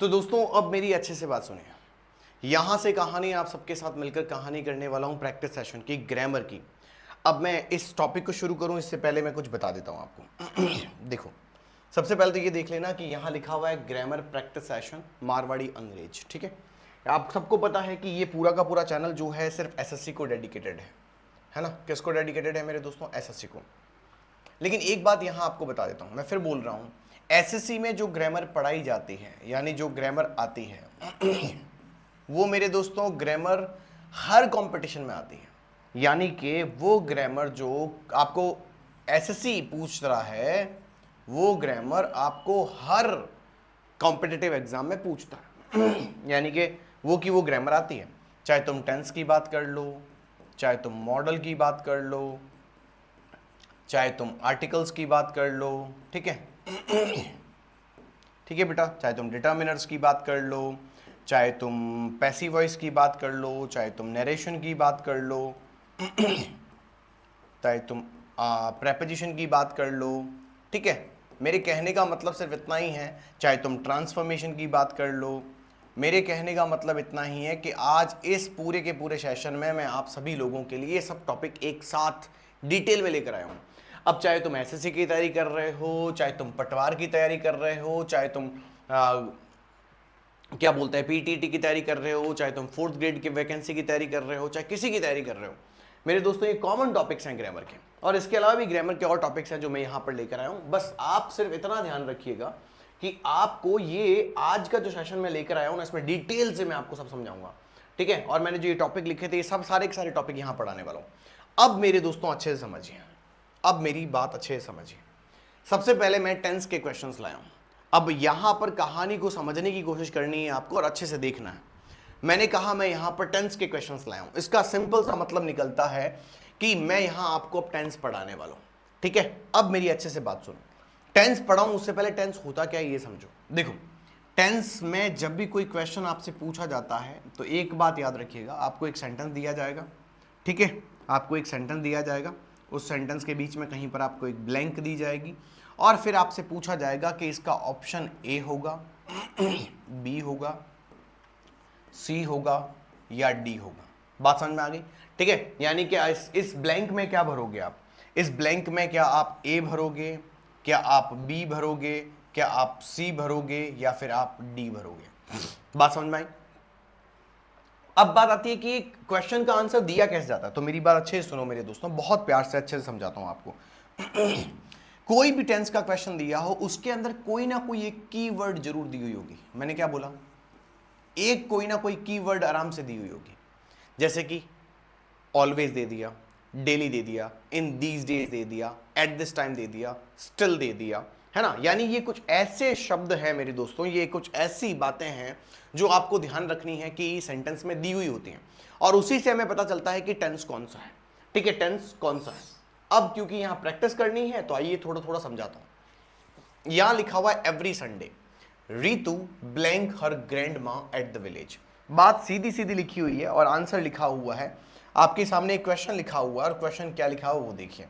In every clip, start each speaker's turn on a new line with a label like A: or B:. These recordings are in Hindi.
A: तो दोस्तों अब मेरी अच्छे से बात सुनिए। यहां से कहानी आप सबके साथ मिलकर कहानी करने वाला हूं प्रैक्टिस सेशन की, ग्रामर की। अब मैं इस टॉपिक को शुरू करूं इससे पहले मैं कुछ बता देता हूं आपको। देखो, सबसे पहले तो ये देख लेना कि यहां लिखा हुआ है ग्रामर प्रैक्टिस सेशन मारवाड़ी अंग्रेज। ठीक है, आप सबको पता है कि ये पूरा का पूरा चैनल जो है सिर्फ एसएससी को डेडिकेटेड है ना। किसको डेडिकेटेड है मेरे दोस्तों? एसएससी को। लेकिन एक बात यहां आपको बता देता हूं, मैं फिर बोल रहा हूं, एसएससी में जो ग्रामर पढ़ाई जाती है यानी जो ग्रामर आती है वो मेरे दोस्तों ग्रामर हर कंपटीशन में आती है। यानी कि वो ग्रामर जो आपको एसएससी पूछ रहा है वो ग्रामर आपको हर कॉम्पिटिटिव एग्जाम में पूछता है। यानी कि वो की वो ग्रामर आती है, चाहे तुम टेंस की बात कर लो, चाहे तुम मॉडल की बात कर लो, चाहे तुम आर्टिकल्स की बात कर लो। ठीक है, ठीक है बेटा, चाहे तुम डिटर्मिनर्स की बात कर लो, चाहे तुम पैसिव वॉइस की बात कर लो, चाहे तुम नरेशन की बात कर लो, चाहे तुम प्रेपोजिशन की बात कर लो। ठीक है, मेरे कहने का मतलब सिर्फ इतना ही है, चाहे तुम ट्रांसफॉर्मेशन की बात कर लो। मेरे कहने का मतलब इतना ही है कि आज इस पूरे के पूरे सेशन में मैं आप सभी लोगों के लिए सब टॉपिक एक साथ डिटेल में लेकर आया हूं। अब चाहे तुम एसएससी की तैयारी कर रहे हो, चाहे तुम पटवार की तैयारी कर रहे हो, चाहे तुम क्या बोलते हैं पीटीटी की तैयारी कर रहे हो, चाहे तुम 4th ग्रेड की वैकेंसी की तैयारी कर रहे हो, चाहे किसी की तैयारी कर रहे हो, मेरे दोस्तों ये कॉमन टॉपिक्स हैं ग्रामर के। और इसके अलावा भी ग्रामर के और टॉपिक्स हैं जो मैं यहां पर लेकर आया हूं। बस आप सिर्फ इतना ध्यान रखिएगा कि आपको ये आज का जो सेशन मैं लेकर आया हूं ना, इसमें डिटेल से मैं आपको सब समझाऊंगा। ठीक है, और मैंने जो ये टॉपिक लिखे थे ये सब सारे के सारे टॉपिक यहां पढ़ाने वाला हूं। अब मेरे दोस्तों अच्छे से समझिए, अब मेरी बात अच्छे से समझिए। सबसे पहले मैं टेंस के क्वेश्चंस लाया हूं। अब यहां पर कहानी को समझने की कोशिश करनी है आपको और अच्छे से देखना है। मैंने कहा मैं यहां पर टेंस के क्वेश्चंस लाया हूं, इसका सिंपल सा मतलब निकलता है कि मैं यहां आपको अब टेंस पढ़ाने वाला हूं। ठीक है, अब मेरी अच्छे से बात सुनो। टेंस पढ़ाऊं उससे पहले टेंस होता क्या है ये समझो। देखो, टेंस में जब भी कोई क्वेश्चन आपसे पूछा जाता है तो एक बात याद रखिएगा, आपको एक सेंटेंस दिया जाएगा। ठीक है, आपको एक सेंटेंस दिया जाएगा, उस सेंटेंस के बीच में कहीं पर आपको एक ब्लैंक दी जाएगी और फिर आपसे पूछा जाएगा कि इसका ऑप्शन ए होगा, बी होगा, सी होगा या डी होगा। बात समझ में आ गई? ठीक है, यानी कि इस ब्लैंक में क्या भरोगे आप? इस ब्लैंक में क्या आप ए भरोगे, क्या आप बी भरोगे, क्या आप सी भरोगे या फिर आप डी भरोगे? बात समझ में आई? अब बात आती है कि क्वेश्चन का आंसर दिया कैसे जाता है। तो मेरी बात अच्छे से सुनो मेरे दोस्तों, बहुत प्यार से अच्छे से समझाता हूं आपको। कोई भी टेंस का क्वेश्चन दिया हो उसके अंदर कोई ना कोई एक कीवर्ड जरूर दी हुई होगी। मैंने क्या बोला? एक कोई ना कोई कीवर्ड आराम से दी हुई होगी। जैसे कि ऑलवेज दे दिया, डेली दे दिया, इन दीज डेज दे दिया, एट दिस टाइम दे दिया, स्टिल दे दिया, है ना। यानी ये कुछ ऐसे शब्द हैं मेरे दोस्तों, ये कुछ ऐसी बातें हैं जो आपको ध्यान रखनी है कि सेंटेंस में दी हुई होती हैं और उसी से हमें पता चलता है कि टेंस कौन सा है। ठीक है, टेंस कौन सा है। अब क्योंकि यहां प्रैक्टिस करनी है तो आइए थोड़ा थोड़ा समझाता हूं। यहां लिखा हुआ है एवरी संडे रीतु ब्लैंक हर ग्रैंड मां एट द विलेज। बात सीधी सीधी लिखी हुई है और आंसर लिखा हुआ है आपके सामने। एक क्वेश्चन लिखा हुआ है और क्वेश्चन क्या लिखा हुआ वो देखिए।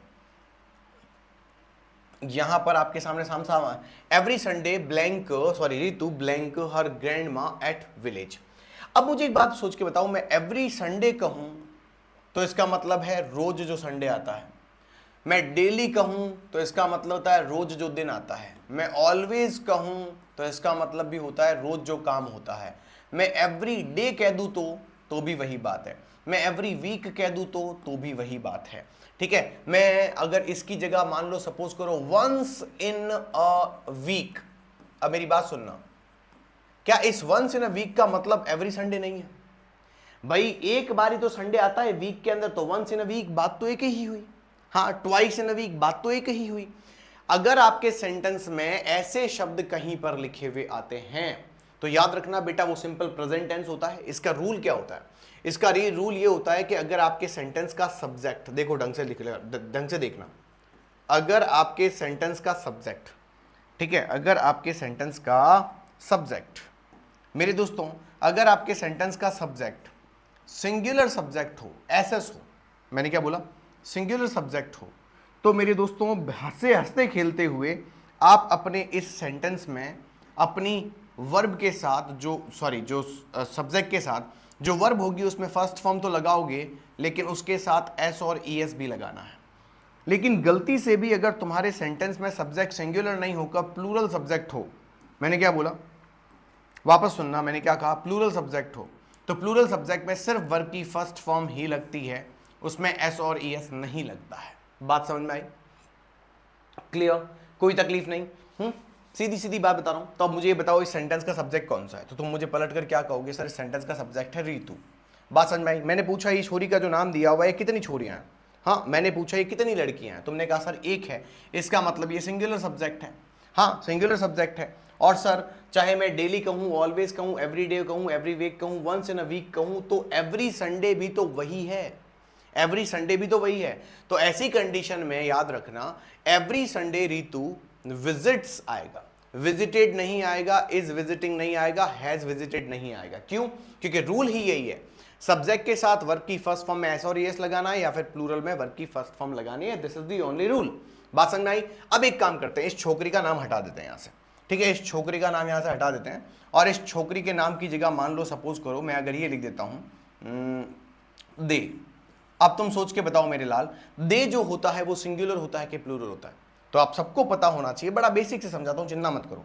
A: यहां पर आपके सामने सामने एवरी संडे ब्लैंक सॉरी रीतु ब्लैंक हर ग्रैंड मां एट विलेज। अब मुझे एक बात सोच के बताओ, मैं एवरी संडे कहूं तो इसका मतलब है रोज जो संडे आता है। मैं डेली कहूं तो इसका मतलब होता है रोज जो दिन आता है। मैं ऑलवेज कहूं तो इसका मतलब भी होता है रोज जो काम होता है। मैं एवरी डे कह दूं तो भी वही बात है। मैं एवरी वीक कह दूं तो भी वही बात है। ठीक है, मैं अगर इसकी जगह मान लो सपोज करो वंस इन अ वीक। अब मेरी बात सुनना, क्या इस वंस इन अ वीक का मतलब एवरी संडे नहीं है? भाई एक बारी तो संडे आता है वीक के अंदर, तो वंस इन अ वीक बात तो एक ही हुई। हाँ, ट्वाइस इन अ वीक बात तो एक ही हुई। अगर आपके सेंटेंस में ऐसे शब्द कहीं पर लिखे हुए आते हैं तो याद रखना बेटा वो सिंपल प्रेजेंट टेंस होता है। इसका रूल क्या होता है? इसका रूल ये होता है कि अगर आपके सेंटेंस का सब्जेक्ट, देखो ढंग से लिख ले, ढंग से देखना, अगर आपके सेंटेंस का सब्जेक्ट, ठीक है, अगर आपके सेंटेंस का सब्जेक्ट, मेरे दोस्तों अगर आपके सेंटेंस का सब्जेक्ट सिंगुलर सब्जेक्ट हो, एसएस हो, मैंने क्या बोला? सिंगुलर सब्जेक्ट हो, तो मेरे दोस्तों हंसते हंसते खेलते हुए आप अपने इस सेंटेंस में अपनी वर्ब के साथ जो सब्जेक्ट के साथ जो वर्ब होगी उसमें फर्स्ट फॉर्म तो लगाओगे, लेकिन उसके साथ एस और ईएस भी लगाना है। लेकिन गलती से भी अगर तुम्हारे सेंटेंस में सब्जेक्ट सिंगुलर नहीं होकर प्लूरल सब्जेक्ट हो, मैंने क्या बोला, वापस सुनना, मैंने क्या कहा, प्लूरल सब्जेक्ट हो, तो प्लूरल सब्जेक्ट में सिर्फ वर्ब की फर्स्ट फॉर्म ही लगती है, उसमें एस और ईएस नहीं लगता है। बात समझ में आई? क्लियर? कोई तकलीफ नहीं? सीधी सीधी बात बता रहा हूं। तो अब मुझे ये बताओ इस सेंटेंस का सब्जेक्ट कौन सा है, तो तुम मुझे पलट कर क्या कहोगे, सर इस सेंटेंस का सब्जेक्ट है रितु। बात समझ में आई? मैंने पूछा ये छोरी का जो नाम दिया हुआ है कितनी छोरियां हैं, हाँ मैंने पूछा ये कितनी लड़कियां हैं, तुमने कहा सर एक है, इसका मतलब ये सिंगुलर सब्जेक्ट है। हाँ सिंगुलर सब्जेक्ट है। और सर चाहे मैं डेली कहूं, ऑलवेज कहूं, एवरी डे कहूं, एवरी वीक कहूं, वंस इन अ वीक कहूं, तो एवरी संडे भी तो वही है, एवरी संडे भी तो वही है। तो ऐसी कंडीशन में याद रखना एवरी संडे रितु विजिट्स आएगा, विजिटेड नहीं आएगा, इज विजिटिंग नहीं आएगा, हैज विजिटेड नहीं आएगा। क्यों? क्योंकि रूल ही यही है, सब्जेक्ट के साथ वर्ब की फर्स्ट फॉर्म में एस और एस लगाना है या फिर प्लूरल में वर्ब की फर्स्ट फॉर्म लगानी है। This is the only rule. बात समझ में आई? अब एक काम करते हैं, इस छोकरी का नाम हटा देते हैं यहां से, ठीक है, इस छोकरी का नाम यहां से हटा देते हैं और इस छोकरी के नाम की जगह मान लो सपोज करो मैं अगर ये लिख देता हूं दे। अब तुम सोच के बताओ मेरे लाल, दे जो होता है वो सिंगुलर होता है कि प्लूरल होता है? तो आप सबको पता होना चाहिए, बड़ा बेसिक से समझाता हूं, चिंता मत करो।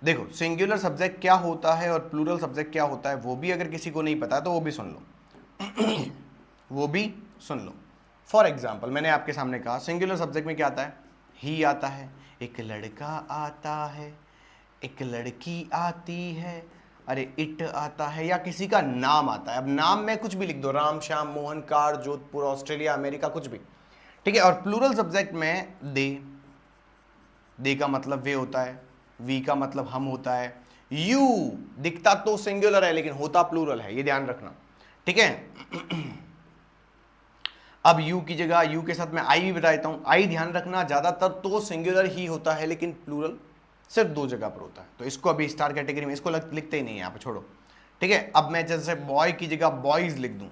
A: देखो सिंगुलर सब्जेक्ट क्या होता है और प्लूरल सब्जेक्ट क्या होता है, वो भी अगर किसी को नहीं पता तो वो भी सुन लो। वो भी सुन लो। फॉर एग्जाम्पल मैंने आपके सामने कहा सिंगुलर सब्जेक्ट में क्या आता है, ही आता है, एक लड़का आता है, एक लड़की आती है, अरे इट आता है, या किसी का नाम आता है। अब नाम में कुछ भी लिख दो, Ram, Shyam, Mohan, car, Jodhpur, Australia, America, कुछ भी, ठीक है। और प्लूरल सब्जेक्ट में दे का मतलब वे होता है, वी का मतलब हम होता है, यू दिखता तो सिंगुलर है लेकिन होता प्लूरल है, ये ध्यान रखना, ठीक है। अब यू की जगह यू के साथ मैं आई भी बता देता हूं, आई ध्यान रखना ज्यादातर तो सिंगुलर ही होता है लेकिन प्लूरल सिर्फ दो जगह पर होता है, तो इसको अभी स्टार कैटेगरी में इसको लिखते ही नहीं है यहाँ पे, छोड़ो, ठीक है। अब मैं जैसे बॉय की जगह बॉयज लिख दूं,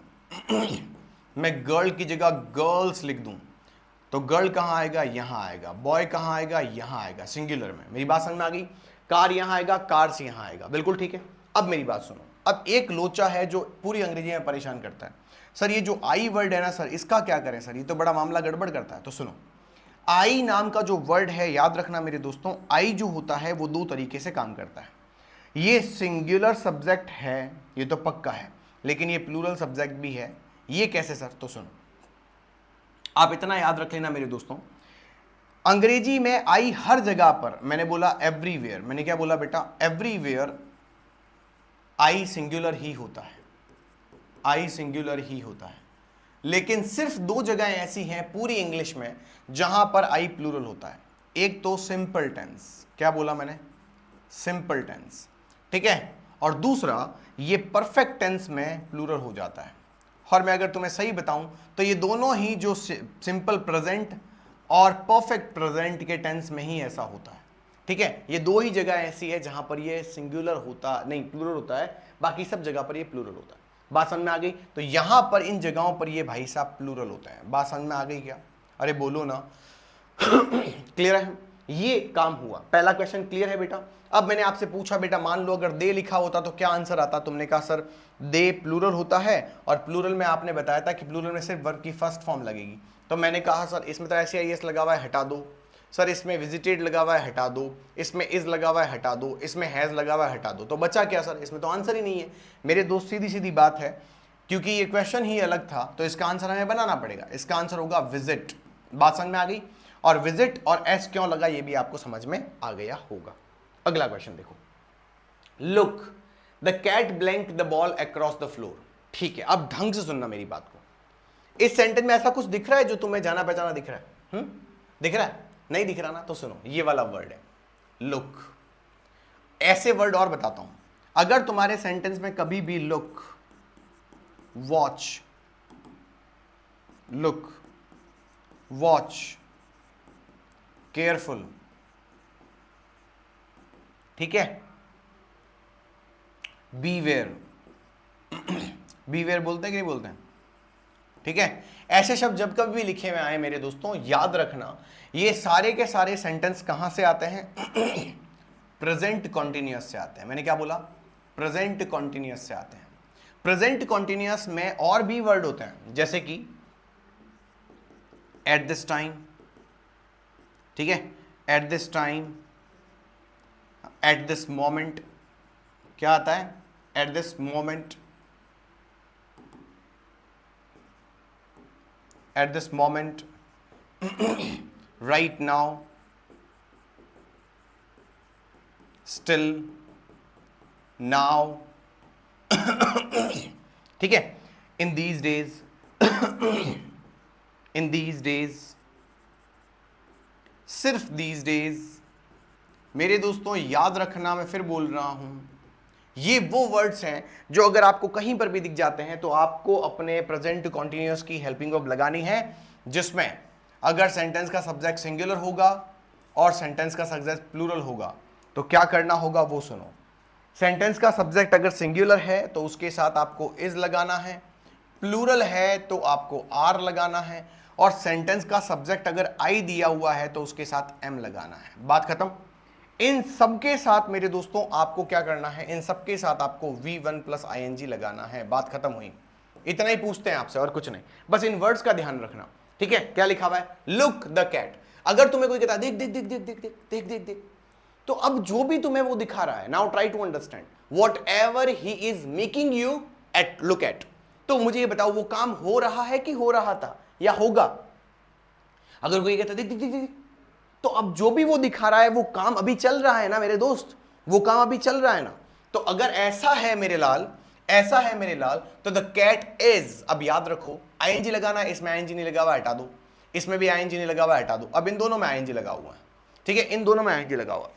A: मैं गर्ल की जगह गर्ल्स लिख दूं, तो गर्ल कहाँ आएगा, यहां आएगा, बॉय कहाँ आएगा, यहां आएगा, सिंगुलर में। मेरी बात समझ में आ गई? कार यहां आएगा, कार्स यहां आएगा, बिल्कुल ठीक है। अब मेरी बात सुनो, अब एक लोचा है जो पूरी अंग्रेजी में परेशान करता है, सर ये जो आई वर्ड है ना सर, इसका क्या करें सर, ये तो बड़ा मामला गड़बड़ करता है। तो सुनो, आई नाम का जो वर्ड है, याद रखना मेरे दोस्तों, आई जो होता है वो दो तरीके से काम करता है। ये सिंगुलर सब्जेक्ट है, ये तो पक्का है, लेकिन ये प्लूरल सब्जेक्ट भी है। ये कैसे सर? तो सुनो, आप इतना याद रख लेना मेरे दोस्तों, अंग्रेजी में आई हर जगह पर, मैंने बोला एवरीवेयर, मैंने क्या बोला बेटा, एवरीवेयर आई सिंगुलर ही होता है, आई सिंगुलर ही होता है। लेकिन सिर्फ दो जगह ऐसी हैं पूरी इंग्लिश में जहां पर आई प्लूरल होता है। एक तो सिंपल टेंस, क्या बोला मैंने, सिंपल टेंस, ठीक है, और दूसरा ये परफेक्ट टेंस में प्लूरल हो जाता है। और मैं अगर तुम्हें सही बताऊं तो ये दोनों ही जो सिंपल प्रेजेंट और परफेक्ट प्रेजेंट के टेंस में ही ऐसा होता है, ठीक है। ये दो ही जगह ऐसी है जहां पर ये सिंगुलर होता नहीं, प्लूरल होता है, बाकी सब जगह पर ये प्लूरल होता है। बात समझ में आ गई? तो यहां पर इन जगहों पर ये भाई साहब प्लूरल होते हैं। बात समझ में आ गई क्या? अरे बोलो ना। क्लियर है? ये काम हुआ, पहला क्वेश्चन क्लियर है बेटा। अब मैंने आपसे पूछा बेटा मान लो अगर दे लिखा होता तो क्या आंसर आता, तुमने कहा सर दे प्लूरल होता है, और प्लूरल में आपने बताया था कि प्लूरल में सिर्फ वर्ब की फर्स्ट फॉर्म लगेगी। तो मैंने कहा सर इसमें तो ऐसे आई एस लगा हुआ है, हटा दो, सर इसमें विजिटेड लगा हुआ है, हटा दो, इसमें इज लगा हुआ है, हटा दो, इसमें हैज लगा हुआ है, हटा दो, तो बचा क्या सर? इसमें तो आंसर ही नहीं है। मेरे दोस्त सीधी सीधी बात है, क्योंकि ये क्वेश्चन ही अलग था तो इसका आंसर हमें बनाना पड़ेगा। इसका आंसर होगा विजिट। बात समझ में आ गई? और विजिट और एस क्यों लगा ये भी आपको समझ में आ गया होगा। अगला क्वेश्चन देखो, look the cat blank the ball across the floor. ठीक है, अब ढंग से सुनना मेरी बात को। इस सेंटेंस में ऐसा कुछ दिख रहा है जो तुम्हें जाना पहचाना दिख रहा है? दिख रहा है? नहीं दिख रहा ना? तो सुनो, ये वाला वर्ड है लुक। ऐसे वर्ड और बताता हूं, अगर तुम्हारे सेंटेंस में कभी भी look, watch, look, watch, careful, ठीक है, बीवेयर, बीवेयर बोलते हैं कि नहीं बोलते हैं? ठीक है, ऐसे शब्द जब कभी भी लिखे हुए आए मेरे दोस्तों, याद रखना ये सारे के सारे सेंटेंस कहां से आते हैं? प्रेजेंट कॉन्टिन्यूअस से आते हैं। मैंने क्या बोला? प्रेजेंट कॉन्टिन्यूअस से आते हैं। प्रेजेंट कॉन्टिन्यूअस में और भी वर्ड होते हैं, जैसे कि एट दिस टाइम, ठीक है, at this time, at this moment, क्या आता है? At this moment, at this moment, right now, still, now, ठीक है, in these days, in these days, सिर्फ दीज डेज। मेरे दोस्तों याद रखना, मैं फिर बोल रहा हूं, ये वो वर्ड्स हैं जो अगर आपको कहीं पर भी दिख जाते हैं तो आपको अपने प्रेजेंट कॉन्टिन्यूअस की हेल्पिंग वर्ब लगानी है, जिसमें अगर सेंटेंस का सब्जेक्ट सिंगुलर होगा और सेंटेंस का सब्जेक्ट प्लूरल होगा तो क्या करना होगा वो सुनो। सेंटेंस का सब्जेक्ट अगर सिंगुलर है तो उसके साथ आपको इज लगाना है, प्लूरल है तो आपको आर लगाना है, और सेंटेंस का सब्जेक्ट अगर आई दिया हुआ है तो उसके साथ एम लगाना है। बात खत्म। इन सबके साथ मेरे दोस्तों आपको क्या करना है? इन सबके साथ आपको V1 प्लस ING लगाना है। बात खत्म हुई। इतना ही पूछते हैं आपसे और कुछ नहीं, बस इन वर्ड्स का ध्यान रखना, ठीक है। क्या लिखा हुआ है? Look the cat. अगर तुम्हें कोई कहता है देख देख देख देख देख देख देख देख देख, तो अब जो भी तुम्हें वो दिखा रहा है, now try to understand whatever he is making you at look at. तो मुझे ये बताओ वो काम हो रहा है कि हो रहा था या होगा? अगर कोई कहता है देख देख देख देख, तो अब जो भी वो दिखा रहा है वो काम अभी चल रहा है ना मेरे दोस्त, वो काम अभी चल रहा है ना। तो अगर ऐसा है मेरे लाल, ऐसा है मेरे लाल, तो द कैट इज, अब याद रखो ING लगाना है, इसमें ING नहीं लगा हुआ हटा दो, इसमें भी ING नहीं लगा हुआ हटा दो, अब इन दोनों में ING लगा हुआ है, ठीक है, इन दोनों में ING लगा हुआ,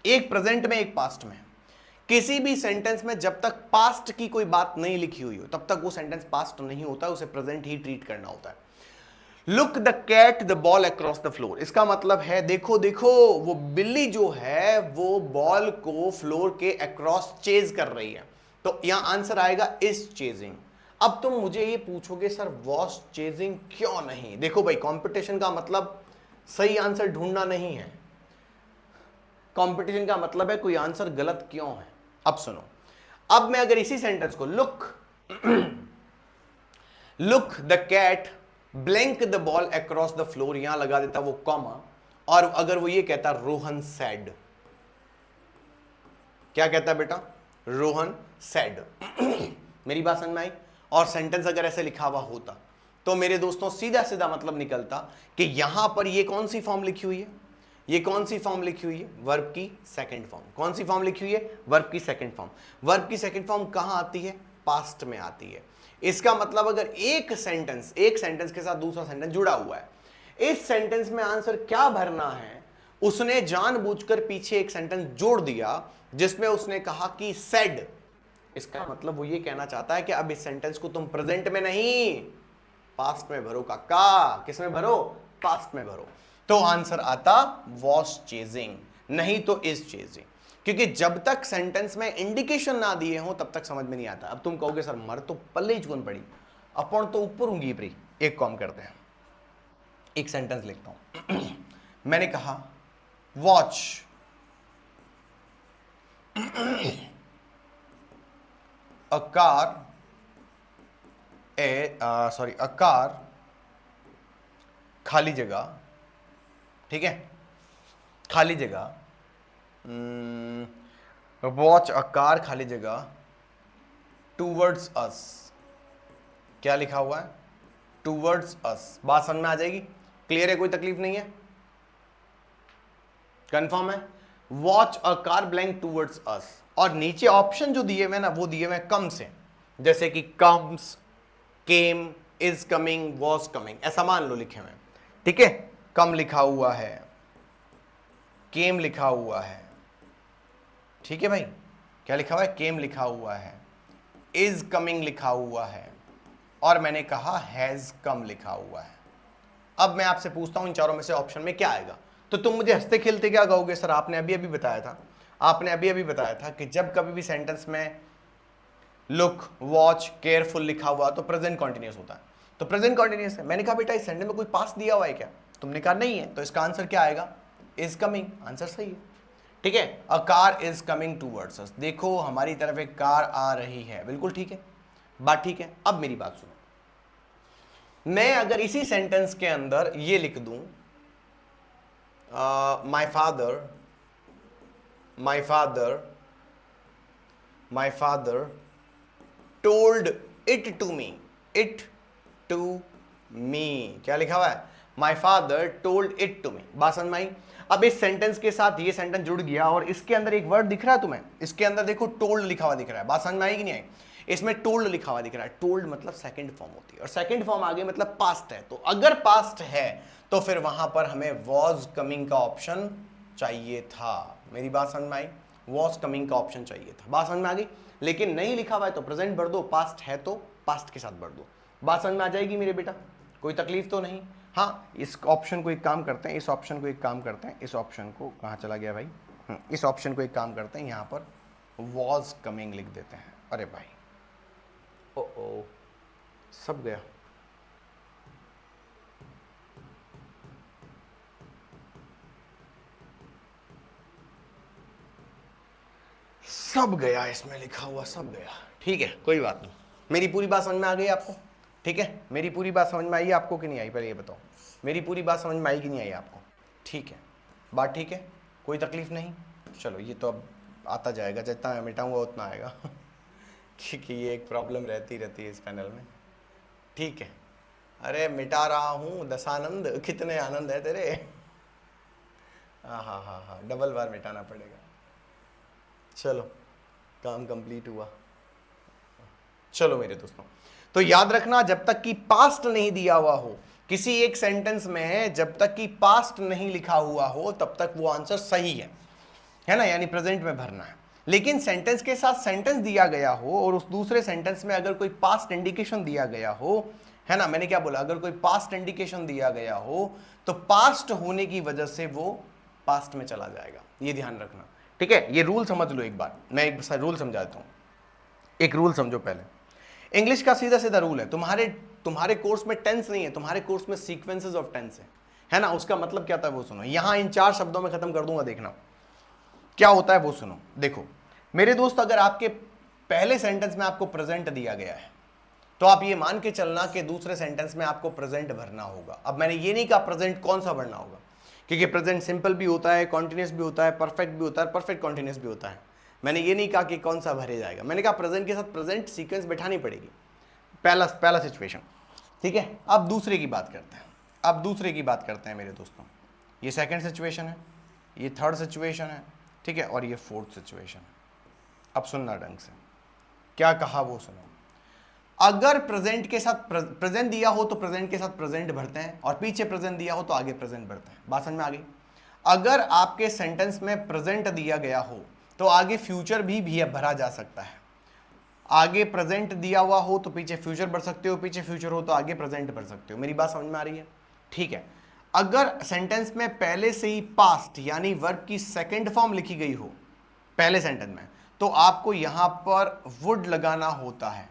A: एक प्रेजेंट में एक पास्ट में। किसी भी सेंटेंस में जब तक पास्ट की कोई बात नहीं लिखी हुई हो तब तक वो सेंटेंस पास्ट नहीं होता, उसे प्रेजेंट ही ट्रीट करना होता है। Look the cat the ball across the floor, इसका मतलब है देखो देखो वो बिल्ली जो है वो बॉल को फ्लोर के अक्रॉस चेज कर रही है। तो यहां आंसर आएगा इज चेजिंग। अब तुम मुझे ये पूछोगे सर वॉज चेजिंग क्यों नहीं? देखो भाई, कंपटीशन का मतलब सही आंसर ढूंढना नहीं है, कंपटीशन का मतलब है कोई आंसर गलत क्यों है। अब सुनो, अब मैं अगर इसी सेंटेंस को look look the cat blank the ball across the floor, यहां लगा देता वो कॉमा, और अगर वो ये कहता रोहन सैड, क्या कहता बेटा? रोहन सैड। मेरी बात समझ में आई? और सेंटेंस अगर ऐसे लिखा हुआ होता तो मेरे दोस्तों सीधा सीधा मतलब निकलता कि यहां पर ये कौन सी फॉर्म लिखी हुई है, ये कौन सी फॉर्म लिखी हुई है? वर्ब की सेकंड फॉर्म। कौन सी फॉर्म लिखी हुई है? वर्ब की सेकंड फॉर्म। वर्ब की सेकंड फॉर्म कहां आती है? पास्ट में आती है। इसका मतलब अगर एक सेंटेंस के साथ दूसरा सेंटेंस जुड़ा हुआ है, इस सेंटेंस में आंसर क्या भरना है, उसने जानबूझकर पीछे एक सेंटेंस जोड़ दिया जिसमें उसने कहा कि सेड। इसका मतलब वो ये कहना चाहता है कि अब इस सेंटेंस को तुम प्रेजेंट में नहीं पास्ट में भरो काका। किस में भरो? पास्ट में भरो। तो आंसर आता वॉज चेजिंग, नहीं तो इज चेजिंग, क्योंकि जब तक सेंटेंस में इंडिकेशन ना दिए हो तब तक समझ में नहीं आता। अब तुम कहोगे सर मर तो पल्ले ही चुन पड़ी, अपन तो ऊपर होंगी प्री। एक काम करते हैं, एक सेंटेंस लिखता हूं। मैंने कहा watch a car a car खाली जगह, ठीक है, खाली जगह, वॉच अ कार खाली जगह टूवर्ड्स अस। क्या लिखा हुआ है? Towards us. बात समझ में आ जाएगी? क्लियर है? कोई तकलीफ नहीं है? कंफर्म है? Watch a car blank towards us, और नीचे ऑप्शन जो दिए हुए ना वो दिए हुए कम से, जैसे कि comes, came, is coming, was coming, ऐसा मान लो लिखे हुए, ठीक है। कम लिखा हुआ है, केम लिखा हुआ है, ठीक है भाई। क्या लिखा हुआ है? केम लिखा हुआ है, इज कमिंग लिखा हुआ है, और मैंने कहा हैज कम लिखा हुआ है। अब मैं आपसे पूछता हूं इन चारों में से ऑप्शन में क्या आएगा? तो तुम मुझे हंसते खेलते क्या कहोगे? सर आपने अभी अभी बताया था, आपने अभी अभी बताया था कि जब कभी भी सेंटेंस में लुक, वॉच, केयरफुल लिखा हुआ तो प्रेजेंट कॉन्टिन्यूअस होता है। तो प्रेजेंट कॉन्टिन्यूअस है। मैंने कहा बेटा इस सेंटेंस में कोई पास्ट दिया हुआ है क्या? तुमने कहा नहीं है, तो इसका आंसर क्या आएगा? Is coming. आंसर सही है, ठीक है, a car is coming towards us, देखो हमारी तरफ एक कार आ रही है, बिल्कुल ठीक है, बात ठीक है। अब मेरी बात सुनो, मैं अगर इसी सेंटेंस के अंदर ये लिख दूं, my father told it to me, it to me, क्या लिखा हुआ है, my father told it to me, बात समझ में आई। अब इस सेंटेंस के साथ ये सेंटेंस जुड़ गया और इसके अंदर एक वर्ड दिख रहा है तुम्हें, इसके अंदर देखो टोल्ड लिखा हुआ दिख रहा है, बात समझ में आई कि नहीं आई। इसमें टोल्ड लिखा हुआ दिख रहा है, टोल्ड मतलब सेकंड फॉर्म होती है और सेकंड फॉर्म आगे मतलब पास्ट है, तो अगर पास्ट है तो फिर वहां पर हमें वॉज कमिंग का ऑप्शन चाहिए था। मेरी बात समझ में आई, वॉज कमिंग का ऑप्शन चाहिए था, बात समझ में आ गई। लेकिन नहीं लिखा हुआ है तो प्रेजेंट भर दो, पास्ट है तो पास्ट के साथ भर दो, बात समझ में आ जाएगी मेरे बेटा, कोई तकलीफ तो नहीं। हाँ, इस ऑप्शन को एक काम करते हैं, इस ऑप्शन को एक काम करते हैं, इस ऑप्शन को कहाँ चला गया भाई, इस ऑप्शन को एक काम करते हैं, यहाँ पर वॉज कमिंग लिख देते हैं। अरे भाई ओ सब गया, सब गया, इसमें लिखा हुआ सब गया, ठीक है कोई बात नहीं। मेरी पूरी बात समझ में आ गई आपको, ठीक है, मेरी पूरी बात समझ में आई आपको कि नहीं आई, पहले ये बताओ, मेरी पूरी बात समझ में आई कि नहीं आई आपको, ठीक है, बात ठीक है, कोई तकलीफ नहीं। चलो ये तो अब आता जाएगा, जितना मैं मिटाऊंगा उतना आएगा क्योंकि ये एक प्रॉब्लम रहती है इस पैनल में, ठीक है। अरे मिटा रहा हूँ दशानंद, कितने आनंद है तेरे, हाँ, डबल बार मिटाना पड़ेगा। चलो काम कंप्लीट हुआ। चलो मेरे दोस्तों, तो याद रखना, जब तक कि पास्ट नहीं दिया हुआ हो किसी एक सेंटेंस में, जब तक कि पास्ट नहीं लिखा हुआ हो तब तक वो आंसर सही है ना, यानी प्रेजेंट में भरना है। लेकिन सेंटेंस के साथ सेंटेंस दिया गया हो और उस दूसरे सेंटेंस में अगर कोई पास्ट इंडिकेशन दिया गया हो, है ना, मैंने क्या बोला, अगर कोई पास्ट इंडिकेशन दिया गया हो तो पास्ट होने की वजह से वो पास्ट में चला जाएगा, ये ध्यान रखना, ठीक है। ये रूल समझ लो एक बार, मैं एक रूल समझा देता हूं, एक रूल समझो पहले। इंग्लिश का सीधा सीधा रूल है, तुम्हारे कोर्स में टेंस नहीं है, तुम्हारे कोर्स में सीक्वेंसेस ऑफ टेंस है ना। उसका मतलब क्या था वो सुनो, यहां इन 4 शब्दों में खत्म कर दूंगा, देखना क्या होता है वो सुनो। देखो मेरे दोस्त, अगर आपके पहले सेंटेंस में आपको प्रेजेंट दिया गया है तो आप ये मान के चलना कि दूसरे सेंटेंस में आपको प्रेजेंट भरना होगा। अब मैंने ये नहीं कहा प्रेजेंट कौन सा भरना होगा, क्योंकि प्रेजेंट सिंपल भी होता है, कॉन्टिन्यूस भी होता है, परफेक्ट भी होता है, परफेक्ट कॉन्टिन्यूस भी होता है। मैंने ये नहीं कहा कि कौन सा भरे जाएगा, मैंने कहा प्रेजेंट के साथ प्रेजेंट सीक्वेंस बैठानी पड़ेगी, पहला सिचुएशन, ठीक है। अब दूसरे की बात करते हैं, मेरे दोस्तों, ये सेकंड सिचुएशन है, ये थर्ड सिचुएशन है, ठीक है, और ये फोर्थ सिचुएशन है। अब सुनना ढंग से, क्या कहा वो सुनो। अगर प्रेजेंट के साथ प्रेजेंट दिया हो तो प्रेजेंट के साथ प्रेजेंट भरते हैं, और पीछे प्रेजेंट दिया हो तो आगे प्रेजेंट भरते हैं, बात समझ में आ गई। अगर आपके सेंटेंस में प्रेजेंट दिया गया हो तो आगे फ्यूचर भी भरा जा सकता है। आगे प्रेजेंट दिया हुआ हो तो पीछे फ्यूचर भर सकते हो, पीछे फ्यूचर हो तो आगे प्रेजेंट भर सकते हो। मेरी बात समझ में आ रही है, ठीक है। अगर सेंटेंस में पहले से ही पास्ट यानी वर्ब की सेकंड फॉर्म लिखी गई हो पहले सेंटेंस में, तो आपको यहां पर वुड लगाना होता है,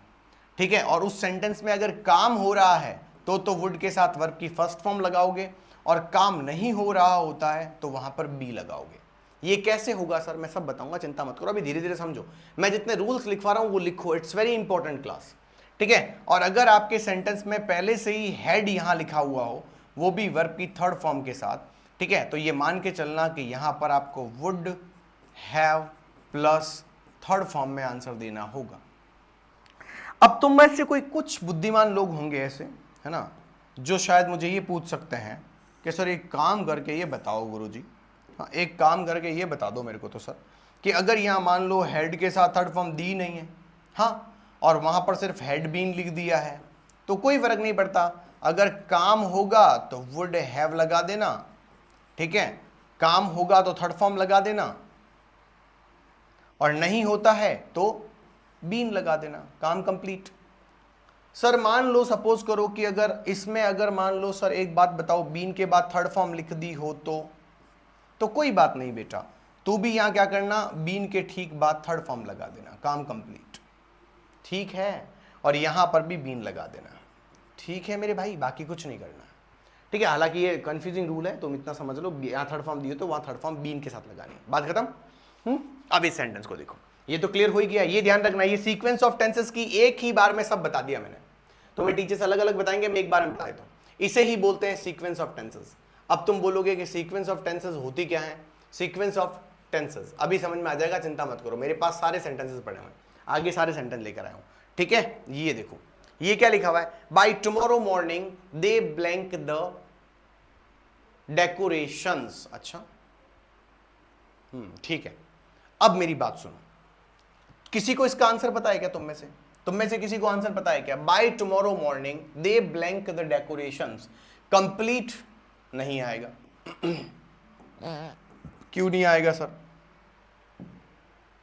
A: ठीक है। और उस सेंटेंस में अगर काम हो रहा है तो वुड के साथ वर्ब की फर्स्ट फॉर्म लगाओगे, और काम नहीं हो रहा होता है तो वहां पर बी लगाओगे। ये कैसे होगा सर, मैं सब बताऊंगा, चिंता मत करो, अभी धीरे धीरे समझो। मैं जितने रूल्स लिखवा रहा हूं वो लिखो, इट्स वेरी इंपॉर्टेंट क्लास, ठीक है। और अगर आपके सेंटेंस में पहले से ही हैड यहां लिखा हुआ हो, वो भी वर्ब की थर्ड फॉर्म के साथ, ठीक है, तो ये मान के चलना कि यहां पर आपको would have plus third form में आंसर देना होगा। अब तुम में से कोई कुछ बुद्धिमान लोग होंगे ऐसे, है ना, जो शायद मुझे ये पूछ सकते हैं कि सर एक काम करके ये बताओ गुरुजी, हाँ एक काम करके ये बता दो मेरे को तो सर, कि अगर यहाँ मान लो हेड के साथ थर्ड फॉर्म दी नहीं है, हाँ, और वहाँ पर सिर्फ हेड बीन लिख दिया है, तो कोई फर्क नहीं पड़ता। अगर काम होगा तो वुड हैव लगा देना, ठीक है, काम होगा तो थर्ड फॉर्म लगा देना, और नहीं होता है तो बीन लगा देना, काम कंप्लीट। सर मान लो, सपोज करो कि अगर इसमें अगर मान लो सर एक बात बताओ, बीन के बाद थर्ड फॉर्म लिख दी हो तो कोई बात नहीं बेटा, तू भी यहां क्या करना, बीन के ठीक बाद थर्ड फॉर्म लगा देना, काम कंप्लीट, ठीक है। और यहां पर भी बीन लगा देना, ठीक है मेरे भाई, बाकी कुछ नहीं करना, ठीक है, हालांकि ये कंफ्यूजिंग रूल है, तुम इतना समझ लो, यहाँ थर्ड फॉर्म दिए तो वहां थर्ड फॉर्म बीन के साथ लगानी है, बात खत्म। अब इस सेंटेंस को देखो, ये तो क्लियर हो ही गया, ये ध्यान रखना, ये सीक्वेंस ऑफ टेंसेस की एक ही बार में सब बता दिया मैंने, तुम्हें टीचर्स अलग अलग बताएंगे, मैं एक बार में बता देता हूं, इसे ही बोलते हैं सीक्वेंस ऑफ टेंसेस। अब तुम बोलोगे कि सीक्वेंस ऑफ टेंसेस होती क्या है, सीक्वेंस ऑफ टेंसेस अभी समझ में आ जाएगा, चिंता मत करो, मेरे पास सारे सेंटेंसेस पड़े हुए, आगे सारे सेंटेंस लेकर आया हूं, ठीक है। ये देखो, ये क्या लिखा हुआ है, by tomorrow morning they blank the decorations. अच्छा, ठीक है, अब मेरी बात सुनो, किसी को इसका आंसर पता है क्या, तुम में से किसी को आंसर पता है क्या, by tomorrow morning they blank the decorations, complete नहीं आएगा। क्यों नहीं आएगा सर,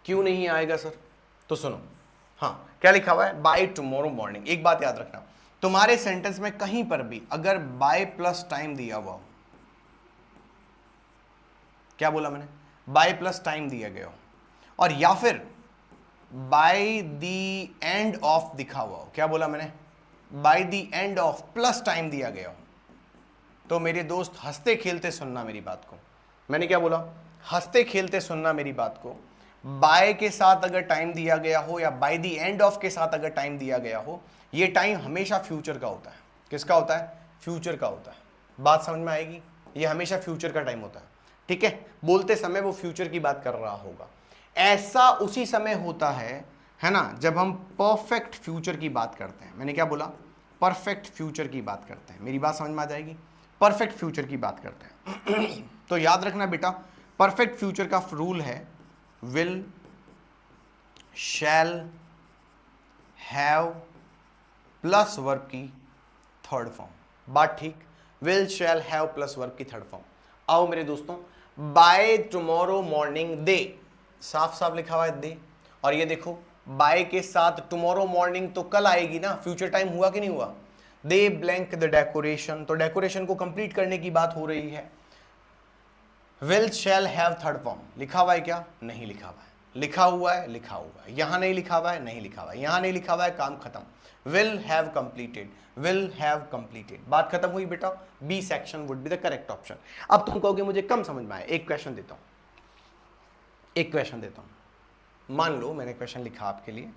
A: क्यों नहीं आएगा सर, तो सुनो, हाँ क्या लिखा हुआ है, बाय टुमारो मॉर्निंग। एक बात याद रखना, तुम्हारे सेंटेंस में कहीं पर भी अगर बाय प्लस टाइम दिया हुआ हो, क्या बोला मैंने, बाय प्लस टाइम दिया गया हो, और या फिर बाय द एंड ऑफ दिखा हुआ हो, क्या बोला मैंने, by the end of plus time दिया गया हो, तो मेरे दोस्त हंसते खेलते सुनना मेरी बात को, मैंने क्या बोला, हंसते खेलते सुनना मेरी बात को, बाय के साथ अगर टाइम दिया गया हो या बाय द एंड ऑफ के साथ अगर टाइम दिया गया हो, ये टाइम हमेशा फ्यूचर का होता है। किसका होता है, फ्यूचर का होता है, बात समझ में आएगी, ये हमेशा फ्यूचर का टाइम होता है, ठीक है, बोलते समय वो फ्यूचर की बात कर रहा होगा। ऐसा उसी समय होता है ना, जब हम परफेक्ट फ्यूचर की बात करते हैं, मैंने क्या बोला, परफेक्ट फ्यूचर की बात करते हैं, मेरी बात समझ में आ जाएगी, परफेक्ट फ्यूचर की बात करते हैं। तो याद रखना बेटा, परफेक्ट फ्यूचर का रूल है will, shall, have plus verb की थर्ड फॉर्म, बात ठीक, will shall have plus verb की थर्ड फॉर्म। आओ मेरे दोस्तों, बाय टुमारो मॉर्निंग दे, साफ साफ लिखा हुआ है दे, और ये देखो बाय के साथ टुमारो मॉर्निंग तो कल आएगी ना, फ्यूचर टाइम हुआ कि नहीं हुआ, दे ब्लैंक द डेकोरेशन, तो डेकोरेशन को कंप्लीट करने की बात हो रही है। Will shall have third form लिखा हुआ है क्या, नहीं लिखा हुआ है, लिखा हुआ है, लिखा हुआ है, यहां नहीं लिखा हुआ है, नहीं लिखा हुआ है, यहां नहीं लिखा हुआ है, काम खत्म, will have completed, will have completed, बात खत्म हुई बेटा, B section would be the correct option. अब तुम कहोगे मुझे कम समझ में आया, एक क्वेश्चन देता हूं, एक क्वेश्चन देता हूं, मान लो मैंने क्वेश्चन लिखा आपके लिए,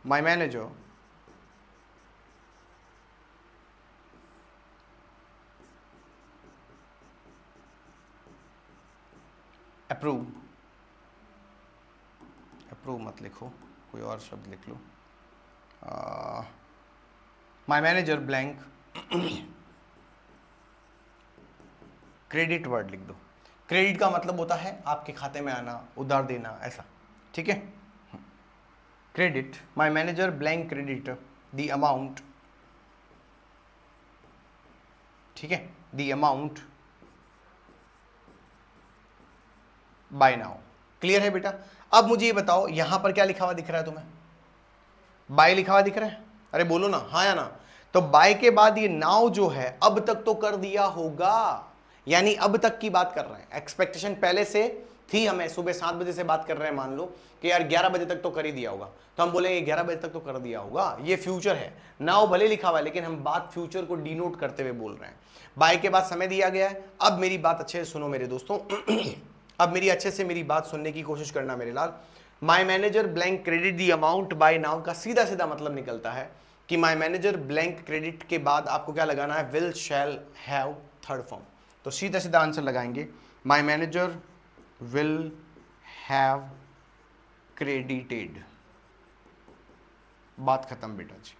A: माय मैनेजर अप्रूव, अप्रूव मत लिखो, कोई और शब्द लिख लो, my manager blank, credit word लिख दो, क्रेडिट का मतलब होता है आपके खाते में आना, उधार देना, ऐसा, ठीक है, credit, my manager blank credit the amount, ठीक है, the amount by now, clear है बेटा। अब मुझे ये बताओ, यहां पर क्या लिखा हुआ दिख रहा है तुम्हें, बाय लिखा हुआ दिख रहा है, अरे बोलो ना हाँ या ना, तो बाय के बाद ये नाउ जो है अब तक तो कर दिया होगा, यानी अब तक की बात कर रहे हैं, एक्सपेक्टेशन पहले से थी, हमें सुबह 7 बजे से बात कर रहे हैं, मान लो कि यार 11 बजे तक तो कर ही दिया होगा, तो हम बोले 11 बजे तक तो कर दिया होगा, ये फ्यूचर है, नाउ भले लिखा हुआ है लेकिन हम बात फ्यूचर को डिनोट करते हुए बोल रहे हैं, बाय के बाद समय दिया गया है। अब मेरी बात अच्छे से सुनो मेरे दोस्तों, अब मेरी अच्छे से मेरी बात सुनने की कोशिश करना मेरे लाल, my manager blank credit the amount by now का सीधा सीधा मतलब निकलता है कि माय मैनेजर ब्लैंक क्रेडिट के बाद आपको क्या लगाना है, will shall have third form, तो सीधा सीधा आंसर लगाएंगे, my manager will have credited, बात खत्म बेटा जी,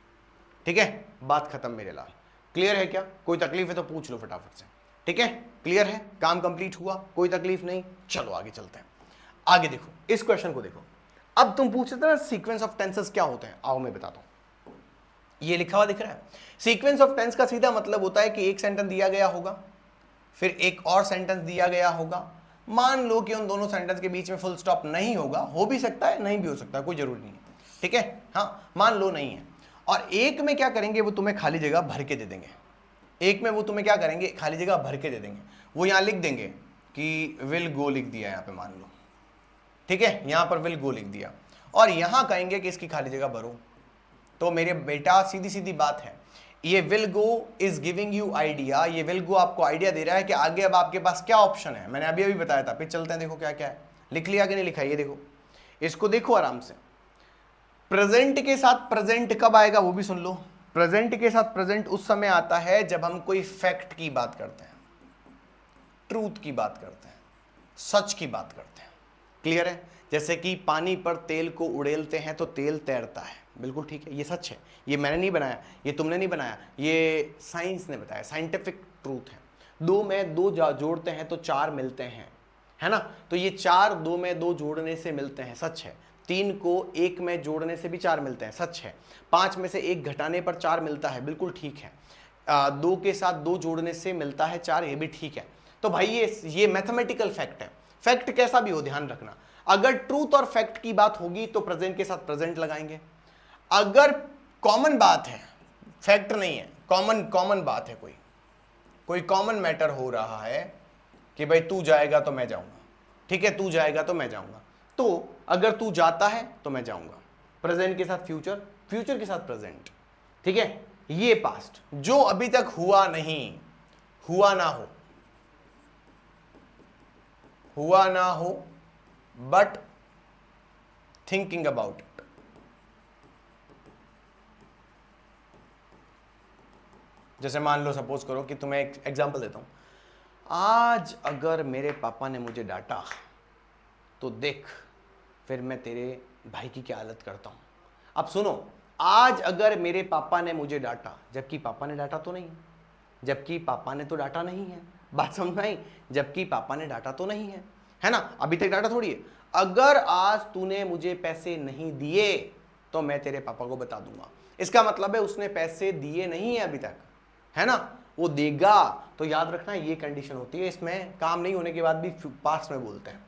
A: ठीक है, बात खत्म मेरे लाल, क्लियर है क्या, कोई तकलीफ है तो पूछ लो फटाफट से, ठीक है, क्लियर है, काम कंप्लीट हुआ, कोई तकलीफ नहीं, चलो आगे चलते हैं, आगे देखो इस क्वेश्चन को देखो, अब तुम पूछ रहे थे ना सीक्वेंस ऑफ टेंसेस क्या होते हैं, आओ मैं बताता हूं, ये लिखा हुआ दिख रहा है, सीक्वेंस ऑफ टेंस का सीधा मतलब होता है कि एक सेंटेंस दिया गया होगा, फिर एक और सेंटेंस दिया गया होगा, मान लो कि उन दोनों सेंटेंस के बीच में फुल स्टॉप नहीं होगा, हो भी सकता है नहीं भी हो सकता है, कोई जरूरी नहीं है, ठीक है, हाँ मान लो नहीं है, और एक में क्या करेंगे, वो तुम्हें खाली जगह भर के दे देंगे, एक में वो तुम्हें क्या करेंगे, खाली जगह भर के दे देंगे, वो यहां लिख देंगे कि विल गो लिख दिया यहां पे मान लो, ठीक है, यहां पर विल गो लिख दिया, और यहां कहेंगे कि इसकी खाली जगह भरो, तो मेरे बेटा सीधी सीधी बात है, ये will go is giving you idea, ये विल गो आपको आइडिया दे रहा है कि आगे अब आपके पास क्या ऑप्शन है। मैंने अभी अभी बताया था, फिर चलते हैं, देखो क्या क्या है, लिख लिया कि नहीं लिखा, ये देखो, इसको देखो आराम से। प्रेजेंट के साथ प्रेजेंट कब आएगा वो भी सुन लो। प्रेजेंट के साथ प्रेजेंट उस समय आता है जब हम कोई फैक्ट की बात करते हैं, ट्रूथ की बात करते हैं, सच की बात करते हैं। क्लियर है? जैसे कि पानी पर तेल को उड़ेलते हैं तो तेल तैरता है, बिल्कुल ठीक है, ये सच है, ये मैंने नहीं बनाया, ये तुमने नहीं बनाया, ये साइंस ने बताया, साइंटिफिक ट्रूथ है। दो में दो जोड़ते हैं तो चार मिलते हैं, है ना, तो ये चार दो में दो जोड़ने से मिलते हैं, सच है। तीन को एक में जोड़ने से भी चार मिलते हैं, सच है। पांच में से एक घटाने पर चार मिलता है, बिल्कुल ठीक है। दो के साथ दो जोड़ने से मिलता है चार, ये भी ठीक है। तो भाई ये मैथमेटिकल फैक्ट है। फैक्ट कैसा भी हो ध्यान रखना, अगर ट्रूथ और फैक्ट की बात होगी तो प्रेजेंट के साथ प्रेजेंट लगाएंगे। अगर कॉमन बात है, फैक्ट नहीं है, कॉमन बात है, कोई कॉमन मैटर हो रहा है कि भाई तू जाएगा तो मैं जाऊंगा, ठीक है, तू जाएगा तो मैं जाऊंगा, तो अगर तू जाता है तो मैं जाऊंगा, प्रेजेंट के साथ फ्यूचर, फ्यूचर के साथ प्रेजेंट, ठीक है। ये पास्ट जो अभी तक हुआ नहीं, हुआ ना हो बट थिंकिंग अबाउट इट। जैसे मान लो, सपोज करो कि तुम्हें एक एग्जांपल देता हूं, आज अगर मेरे पापा ने मुझे डांटा तो देख फिर मैं तेरे भाई की क्या हालत करता हूं। अब सुनो, आज अगर मेरे पापा ने मुझे डांटा, जबकि पापा ने डांटा तो नहीं, जबकि पापा ने तो डांटा नहीं है, बात समझ में आई, जबकि पापा ने डांटा तो नहीं है ना, अभी तक डांटा थोड़ी है। अगर आज तूने मुझे पैसे नहीं दिए तो मैं तेरे पापा को बता दूंगा, इसका मतलब है उसने पैसे दिए नहीं है अभी तक, है ना, वो देगा। तो याद रखना ये कंडीशन होती है, इसमें काम नहीं होने के बाद भी पास्ट में बोलते हैं।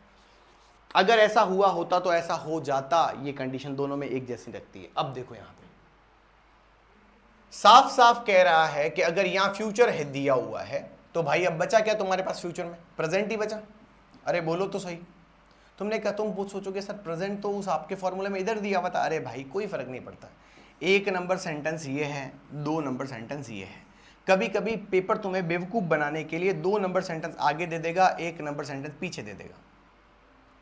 A: अगर ऐसा हुआ होता तो ऐसा हो जाता, ये कंडीशन दोनों में एक जैसी लगती है। अब देखो यहां पे साफ साफ कह रहा है कि अगर यहां फ्यूचर है दिया हुआ है तो भाई अब बचा क्या तुम्हारे पास फ्यूचर में, प्रेजेंट ही बचा। अरे बोलो तो सही, तुमने कहा, तुम पूछ सोचोगे सर प्रेजेंट तो उस आपके फॉर्मूले में इधर दिया हुआ था। अरे भाई कोई फर्क नहीं पड़ता, एक नंबर सेंटेंस ये है, दो नंबर सेंटेंस ये है। कभी कभी पेपर तुम्हें बेवकूफ बनाने के लिए दो नंबर सेंटेंस आगे दे देगा, एक नंबर सेंटेंस पीछे दे देगा,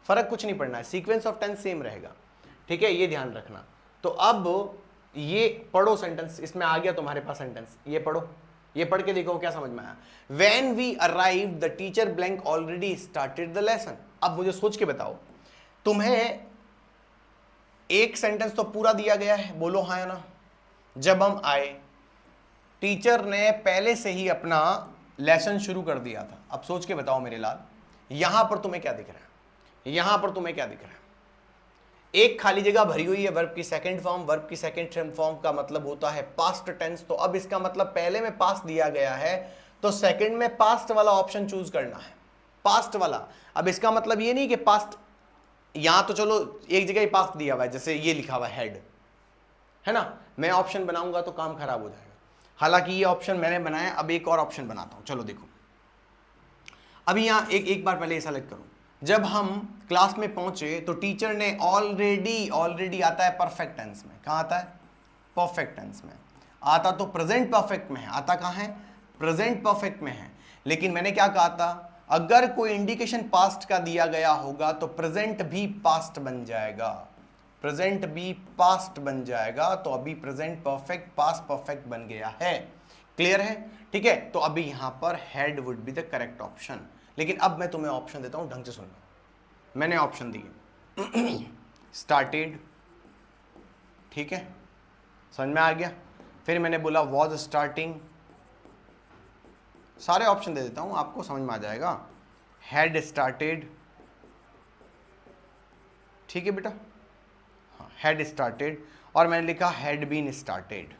A: फर्क कुछ नहीं पड़ना है, सीक्वेंस ऑफ टेंस सेम रहेगा, ठीक है, ये ध्यान रखना। तो अब ये पढ़ो सेंटेंस, इसमें आ गया तुम्हारे पास सेंटेंस, ये पढ़ो, ये पढ़ के देखो क्या समझ में आया। When we arrived, the teacher blank already started the lesson। अब मुझे सोच के बताओ, तुम्हें एक सेंटेंस तो पूरा दिया गया है, बोलो हाँ या ना। जब हम आए टीचर ने पहले से ही अपना लेसन शुरू कर दिया था। अब सोच के बताओ मेरे लाल, यहां पर तुम्हें क्या दिख रहा है, यहां पर तुम्हें क्या दिख रहा है, एक खाली जगह भरी हुई है, वर्ब की सेकंड फॉर्म, वर्ब की सेकंड फॉर्म का मतलब होता है पास्ट टेंस। तो अब इसका मतलब पहले में पास्ट दिया गया है तो सेकंड में पास्ट वाला ऑप्शन चूज करना है, पास्ट वाला। अब इसका मतलब ये नहीं कि पास्ट, यहां तो चलो एक जगह ही पास्ट दिया हुआ है, जैसे ये लिखा हुआ हेड है ना, मैं ऑप्शन बनाऊंगा तो काम खराब हो जाएगा। हालांकि ये ऑप्शन मैंने बनाया, अब एक और ऑप्शन बनाता हूं, चलो देखो। अभी यहां एक बार पहले सेलेक्ट करो, जब हम क्लास में पहुंचे तो टीचर ने ऑलरेडी आता है परफेक्ट टेंस में, कहां आता है, परफेक्ट टेंस में आता, तो प्रेजेंट परफेक्ट में है, आता कहां है, प्रेजेंट परफेक्ट में है। लेकिन मैंने क्या कहा था, अगर कोई इंडिकेशन पास्ट का दिया गया होगा तो प्रेजेंट भी पास्ट बन जाएगा, प्रेजेंट भी पास्ट बन जाएगा। तो अभी प्रेजेंट परफेक्ट पास्ट परफेक्ट बन गया है, क्लियर है, ठीक है। तो अभी यहां पर head would be the correct option. लेकिन अब मैं तुम्हें ऑप्शन देता हूं, ढंग से सुनना। मैंने ऑप्शन दिए स्टार्टेड, ठीक है, समझ में आ गया। फिर मैंने बोला वॉज स्टार्टिंग, सारे ऑप्शन दे देता हूं आपको, समझ में आ जाएगा। हैड स्टार्टेड, ठीक है बेटा, हाँ हैड स्टार्टेड, और मैंने लिखा हैड बीन स्टार्टेड,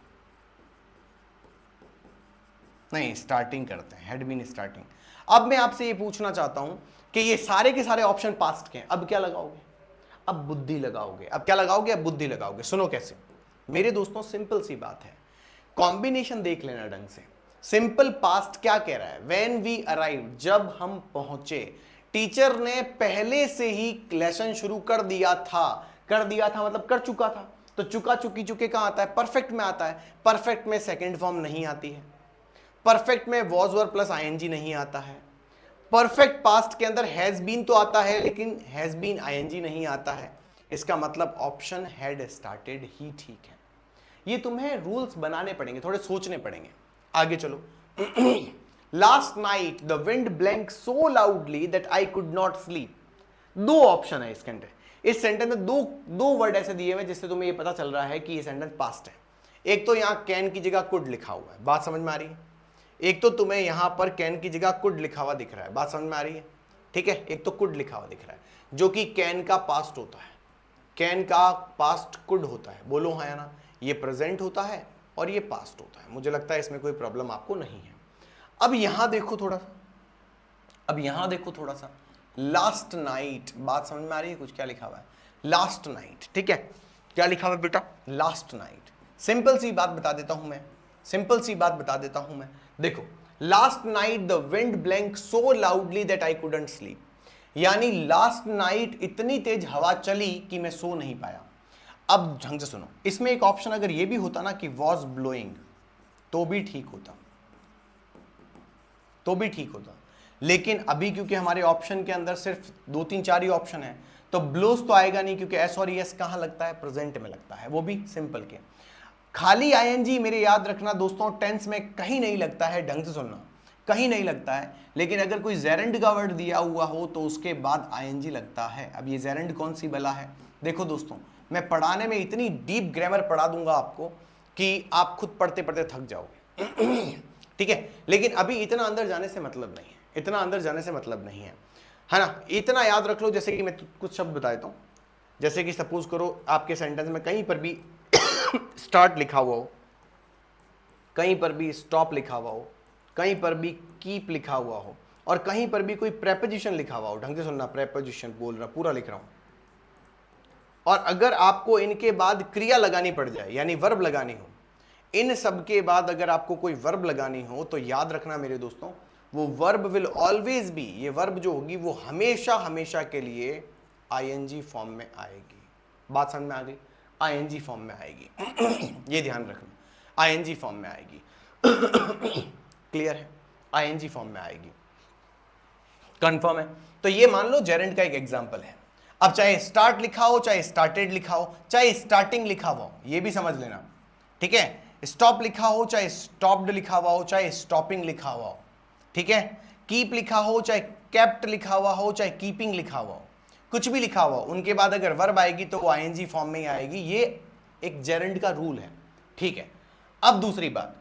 A: नहीं स्टार्टिंग करते हैं, हैड बीन स्टार्टिंग। अब मैं आपसे ये पूछना चाहता हूं कि ये सारे के सारे ऑप्शन पास्ट के हैं, अब क्या लगाओगे, अब बुद्धि लगाओगे। अब क्या लगाओगे, अब बुद्धि लगाओगे। सुनो कैसे मेरे दोस्तों, सिंपल सी बात है, कॉम्बिनेशन देख लेना ढंग से। सिंपल पास्ट क्या कह रहा है, व्हेन वी अराइव, जब हम पहुंचे। टीचर ने पहले से ही लेसन शुरू कर दिया था, कर दिया था मतलब कर चुका था, तो चुका चुकी चुके कहां आता है, परफेक्ट में आता है। परफेक्ट में सेकंड फॉर्म नहीं आती है, परफेक्ट में वॉज वर प्लस आईएनजी नहीं आता है, परफेक्ट पास्ट के अंदर हैज बीन तो आता है लेकिन हैज बीन आईएनजी नहीं आता है। इसका मतलब ऑप्शन हैड स्टार्टेड ही ठीक है। ये तुम्हें रूल्स बनाने पड़ेंगे, थोड़े सोचने पड़ेंगे। आगे चलो। Last night the wind blank so loudly that I could not sleep. दो ऑप्शन है इसके अंदर। इस सेंटेंस में दो वर्ड ऐसे दिए हुए जिससे तुम्हें ये पता चल रहा है कि ये सेंटेंस पास्ट है। एक तो यहां कैन की जगह कुड लिखा हुआ है, बात समझ में आ रही है। एक तो तुम्हें यहां पर कैन की जगह कुड लिखा हुआ दिख रहा है, बात समझ में आ रही है, ठीक है। एक तो कुड लिखा हुआ दिख रहा है जो कि कैन का पास्ट होता है, कैन का पास्ट कुड होता है, बोलो हाँ या ना। ये प्रेजेंट होता है और ये पास्ट होता है। मुझे लगता है इसमें कोई प्रॉब्लम आपको नहीं है। अब यहां देखो थोड़ा सा, अब यहां देखो थोड़ा सा, लास्ट नाइट, बात समझ में आ रही है कुछ, क्या लिखा हुआ है, लास्ट नाइट, ठीक है। क्या लिखा हुआ है बेटा, लास्ट नाइट। सिंपल सी बात बता देता हूं मैं, सिंपल सी बात बता देता हूं मैं। देखो, last night the wind blank so loudly that I couldn't sleep, यानी लास्ट नाइट इतनी तेज हवा चली कि मैं सो नहीं पाया। अब ढंग से सुनो, इसमें एक ऑप्शन अगर ये भी होता ना कि वॉज ब्लोइंग, तो भी ठीक होता, तो भी ठीक होता। लेकिन अभी क्योंकि हमारे ऑप्शन के अंदर सिर्फ 2 3 4 ही ऑप्शन है, तो ब्लोस तो आएगा नहीं, क्योंकि एस और एस कहां लगता है, प्रेजेंट में लगता है, वो भी सिंपल के। खाली आईएनजी मेरे याद रखना दोस्तों, टेंस में कहीं नहीं लगता है, ढंग से सुनना, कहीं नहीं लगता है। लेकिन अगर कोई जेरेंड का वर्ड दिया हुआ हो तो उसके बाद आईएनजी लगता है। अब ये जेरेंड कौन सी बला है, देखो दोस्तों, मैं पढ़ाने में इतनी डीप ग्रामर पढ़ा दूंगा आपको कि आप खुद पढ़ते पढ़ते थक जाओगे, ठीक है। लेकिन अभी इतना अंदर जाने से मतलब नहीं है, इतना अंदर जाने से मतलब नहीं है ना। इतना याद रख लो, जैसे कि मैं कुछ शब्द बता देता हूं, जैसे कि सपोज करो आपके सेंटेंस में कहीं पर भी स्टार्ट लिखा हुआ हो, कहीं पर भी स्टॉप लिखा हुआ हो, कहीं पर भी कीप लिखा हुआ हो, और कहीं पर भी कोई प्रेपोजिशन लिखा हुआ हो, ढंग से सुनना, प्रेपोजिशन बोल रहा, पूरा लिख रहा हूं, और अगर आपको इनके बाद क्रिया लगानी पड़ जाए, यानी वर्ब लगानी हो, इन सब के बाद अगर आपको कोई वर्ब लगानी हो, तो याद रखना मेरे दोस्तों, वो वर्ब विल ऑलवेज बी, ये वर्ब जो होगी वो हमेशा हमेशा के लिए आईएनजी फॉर्म में आएगी। बात समझ में आ गई, आईएनजी फॉर्म में आएगी। ये ध्यान रखना, आईएनजी फॉर्म में आएगी। क्लियर है, आईएनजी फॉर्म में आएगी, कंफर्म है। तो ये मान लो जेरेंड का एक एग्जांपल है। अब चाहे स्टार्ट लिखा हो, चाहे स्टार्टेड लिखा हो, चाहे स्टार्टिंग लिखा हुआ हो, ये भी समझ लेना, ठीक है। स्टॉप लिखा हो, चाहे स्टॉप्ड लिखा हुआ हो, चाहे स्टॉपिंग लिखा हुआ हो, ठीक है। कीप लिखा हो, चाहे केप्ट लिखा हुआ हो, चाहे कीपिंग लिखा हुआ हो, कुछ भी लिखा हुआ हो, उनके बाद अगर वर्ब आएगी तो वो आईएनजी फॉर्म में ही आएगी। ये एक जेरेंड का रूल है, ठीक है। अब दूसरी बात,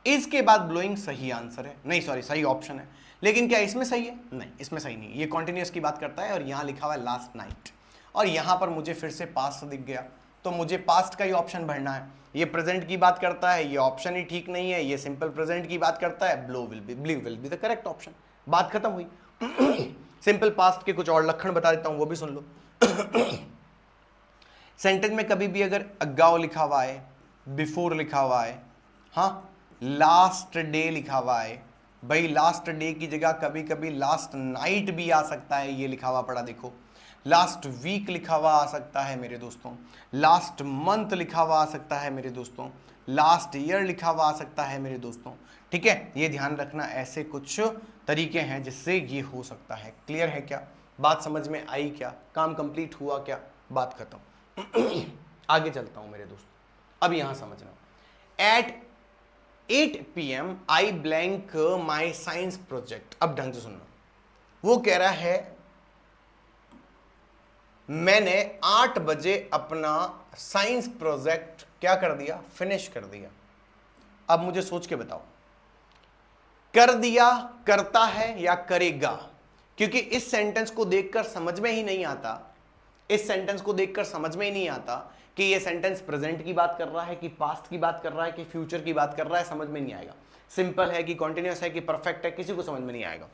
A: इसके बाद ब्लोइंग सही आंसर है, नहीं सॉरी सही ऑप्शन है, लेकिन क्या इसमें सही है, नहीं इसमें सही नहीं। ये कॉन्टिन्यूअस की बात करता है और यहां लिखा हुआ है लास्ट नाइट, और यहां पर मुझे फिर से पास्ट दिख गया, तो मुझे पास्ट का ही ऑप्शन भरना है। ये प्रेजेंट की बात करता है, ये ऑप्शन ही ठीक नहीं है। ये सिंपल प्रेजेंट की बात करता है, blow will be the correct option. बात खत्म हुई। सिंपल पास्ट के कुछ और लक्षण बता देता हूं, वो भी सुन लो। सेंटेंस में कभी भी अगर अगाओ लिखा हुआ है, बिफोर लिखा हुआ है, हाँ, लास्ट डे लिखा हुआ है, भाई लास्ट डे की जगह कभी कभी लास्ट नाइट भी आ सकता है, ये लिखा हुआ पड़ा देखो। लास्ट वीक लिखा हुआ आ सकता है मेरे दोस्तों, लास्ट मंथ लिखा हुआ आ सकता है मेरे दोस्तों, लास्ट ईयर लिखा हुआ आ सकता है मेरे दोस्तों, ठीक है। ये ध्यान रखना, ऐसे कुछ तरीके हैं जिससे ये हो सकता है। क्लियर है क्या, बात समझ में आई क्या, काम कंप्लीट हुआ क्या, बात खत्म। आगे चलता हूं मेरे दोस्त, अब यहां समझना। At 8 PM I blank my science project. अब ढंग से सुनना, वो कह रहा है मैंने 8 बजे अपना साइंस प्रोजेक्ट क्या कर दिया, फिनिश कर दिया। अब मुझे सोच के बताओ, कर दिया, करता है या करेगा, क्योंकि इस सेंटेंस को देखकर समझ में ही नहीं आता, इस सेंटेंस को देखकर समझ में ही नहीं आता कि ये सेंटेंस प्रेजेंट की बात कर रहा है कि पास्ट की बात कर रहा है कि फ्यूचर की बात कर रहा है, समझ में नहीं आएगा। सिंपल है कि कॉन्टिन्यूअस है कि परफेक्ट है, किसी को समझ में नहीं आएगा।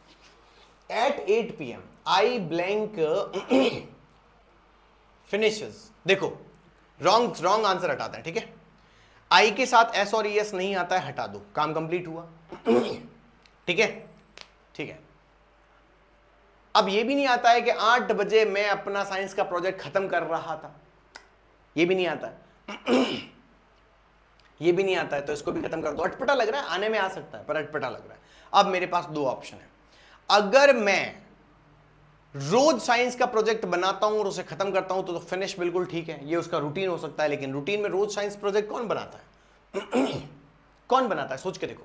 A: At 8 PM I blank finishes. देखो, रॉन्ग आंसर हटाते हैं, ठीक है। आई के साथ एस और एस नहीं आता है, हटा दो, काम कंप्लीट हुआ। ठीक है, ठीक है। अब ये भी नहीं आता है कि 8 बजे मैं अपना साइंस का प्रोजेक्ट खत्म कर रहा था, ये भी नहीं आता है ये भी नहीं आता है, तो इसको भी खत्म कर दो। अटपटा लग रहा है, आने में आ सकता है पर अटपटा लग रहा है। अब मेरे पास दो ऑप्शन है, अगर मैं रोज साइंस का प्रोजेक्ट बनाता हूं और उसे खत्म करता हूं तो फिनिश बिल्कुल ठीक है, ये उसका रूटीन हो सकता है। लेकिन रूटीन में रोज साइंस प्रोजेक्ट कौन बनाता है कौन बनाता है, सोच के देखो।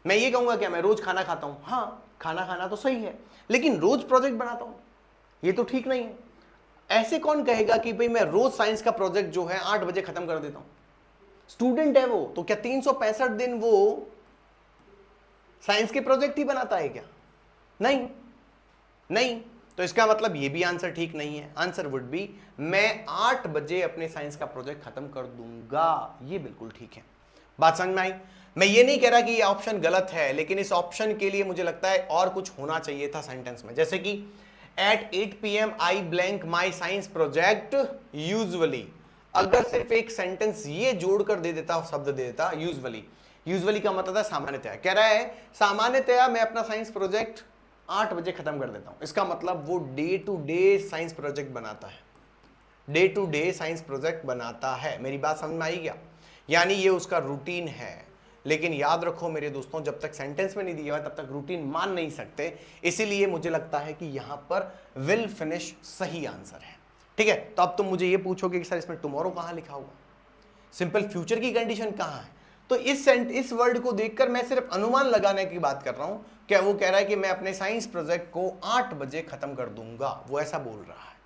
A: मैं ये कहूंगा क्या मैं रोज खाना खाता हूं, हाँ खाना खाना तो सही है, लेकिन रोज प्रोजेक्ट बनाता हूं ये तो ठीक नहीं है। ऐसे कौन कहेगा कि भाई मैं रोज साइंस का प्रोजेक्ट जो है 8 बजे खत्म कर देता हूं। स्टूडेंट है वो, तो क्या 365 दिन वो साइंस के प्रोजेक्ट ही बनाता है क्या? नहीं नहीं। तो इसका मतलब ये भी आंसर ठीक नहीं है। आंसर वुड बी मैं 8 बजे अपने साइंस का प्रोजेक्ट खत्म कर दूंगा, ये बिल्कुल ठीक है। बात समझ में आई? मैं ये नहीं कह रहा कि ये ऑप्शन गलत है, लेकिन इस ऑप्शन के लिए मुझे लगता है और कुछ होना चाहिए था सेंटेंस में, जैसे कि at 8 PM I blank my science project usually. अगर सिर्फ एक सेंटेंस ये जोड़कर दे देता, शब्द दे देता यूजुअली, यूजुअली का मतलब है सामान्यतया, कह रहा है सामान्यतया मैं अपना साइंस प्रोजेक्ट 8 बजे खत्म कर देता हूं, इसका मतलब वो day to day science project बनाता है, day to day science project बनाता है। मेरी बात समझ में आई क्या? यानी ये उसका रूटीन है। लेकिन याद रखो मेरे दोस्तों, जब तक सेंटेंस में नहीं दिया हुआ तब तक रूटीन मान नहीं सकते, इसीलिए मुझे लगता है कि यहां पर विल फिनिश सही आंसर है। ठीक है, तो अब तुम मुझे ये पूछोगे कि सर इसमें टुमारो कहां लिखा हुआ, सिंपल फ्यूचर की कंडीशन कहां है? तो इस वर्ड को देखकर मैं सिर्फ अनुमान लगाने की बात कर रहा हूं। क्या वो कह रहा है कि मैं अपने साइंस प्रोजेक्ट को 8 बजे खत्म कर दूंगा, वो ऐसा बोल रहा है।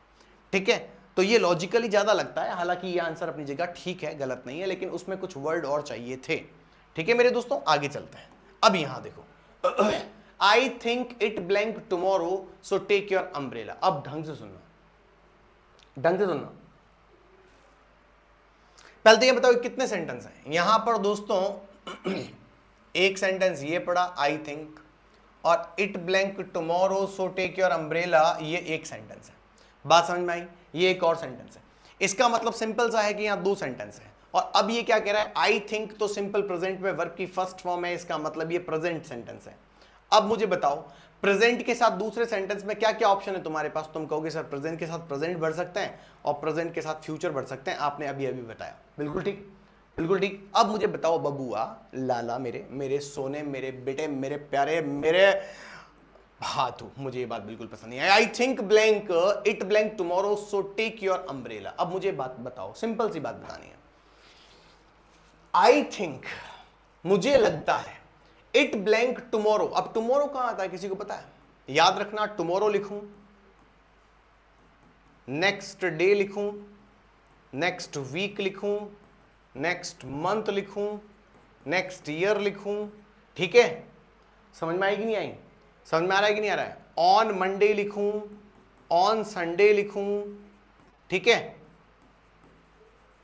A: ठीक है, तो ये लॉजिकली ज्यादा लगता है, हालांकि ये आंसर अपनी जगह ठीक है, गलत नहीं है, लेकिन उसमें कुछ वर्ड और चाहिए थे। ठीक है मेरे दोस्तों, आगे चलते हैं। अब यहां देखो I think it blank tomorrow so take your umbrella. अब ढंग से सुनना, ढंग से सुनना। पहले तो ये बताओ कितने सेंटेंस हैं यहां पर दोस्तों एक सेंटेंस ये पढ़ा आई थिंक, और it blank tomorrow so take your umbrella, ये एक सेंटेंस है। बात समझ में आई? ये एक और सेंटेंस है। इसका मतलब सिंपल सा है कि यहां दो सेंटेंस है। और अब ये क्या कह रहा है, आई थिंक तो सिंपल प्रेजेंट में वर्ब की फर्स्ट फॉर्म है, इसका मतलब ये प्रेजेंट सेंटेंस है। अब मुझे बताओ प्रेजेंट के साथ दूसरे सेंटेंस में क्या क्या ऑप्शन है तुम्हारे पास? तुम कहोगे सर प्रेजेंट के साथ प्रेजेंट भर सकते हैं और प्रेजेंट के साथ फ्यूचर भर सकते हैं, आपने अभी अभी बताया, बिल्कुल ठीक, बिल्कुल ठीक। अब मुझे बताओ बबुआ, लाला, मेरे सोने, मेरे बेटे, मेरे प्यारे, मेरे हाथू, मुझे ये बात बिल्कुल पसंद नहीं है। I think blank it blank tomorrow so take your umbrella. अब मुझे बात बताओ, सिंपल सी बात बतानी है। आई थिंक, मुझे लगता है, इट ब्लैंक टुमारो। अब टुमारो कहां आता है, किसी को पता है? याद रखना, टुमारो लिखूं, नेक्स्ट डे लिखूं, नेक्स्ट वीक लिखूं, नेक्स्ट मंथ लिखूं, नेक्स्ट ईयर लिखूं, ठीक है? समझ में आई कि नहीं आई? समझ में आ रहा है कि नहीं आ रहा है? ऑन मंडे लिखूं, ऑन संडे लिखूं, ठीक है?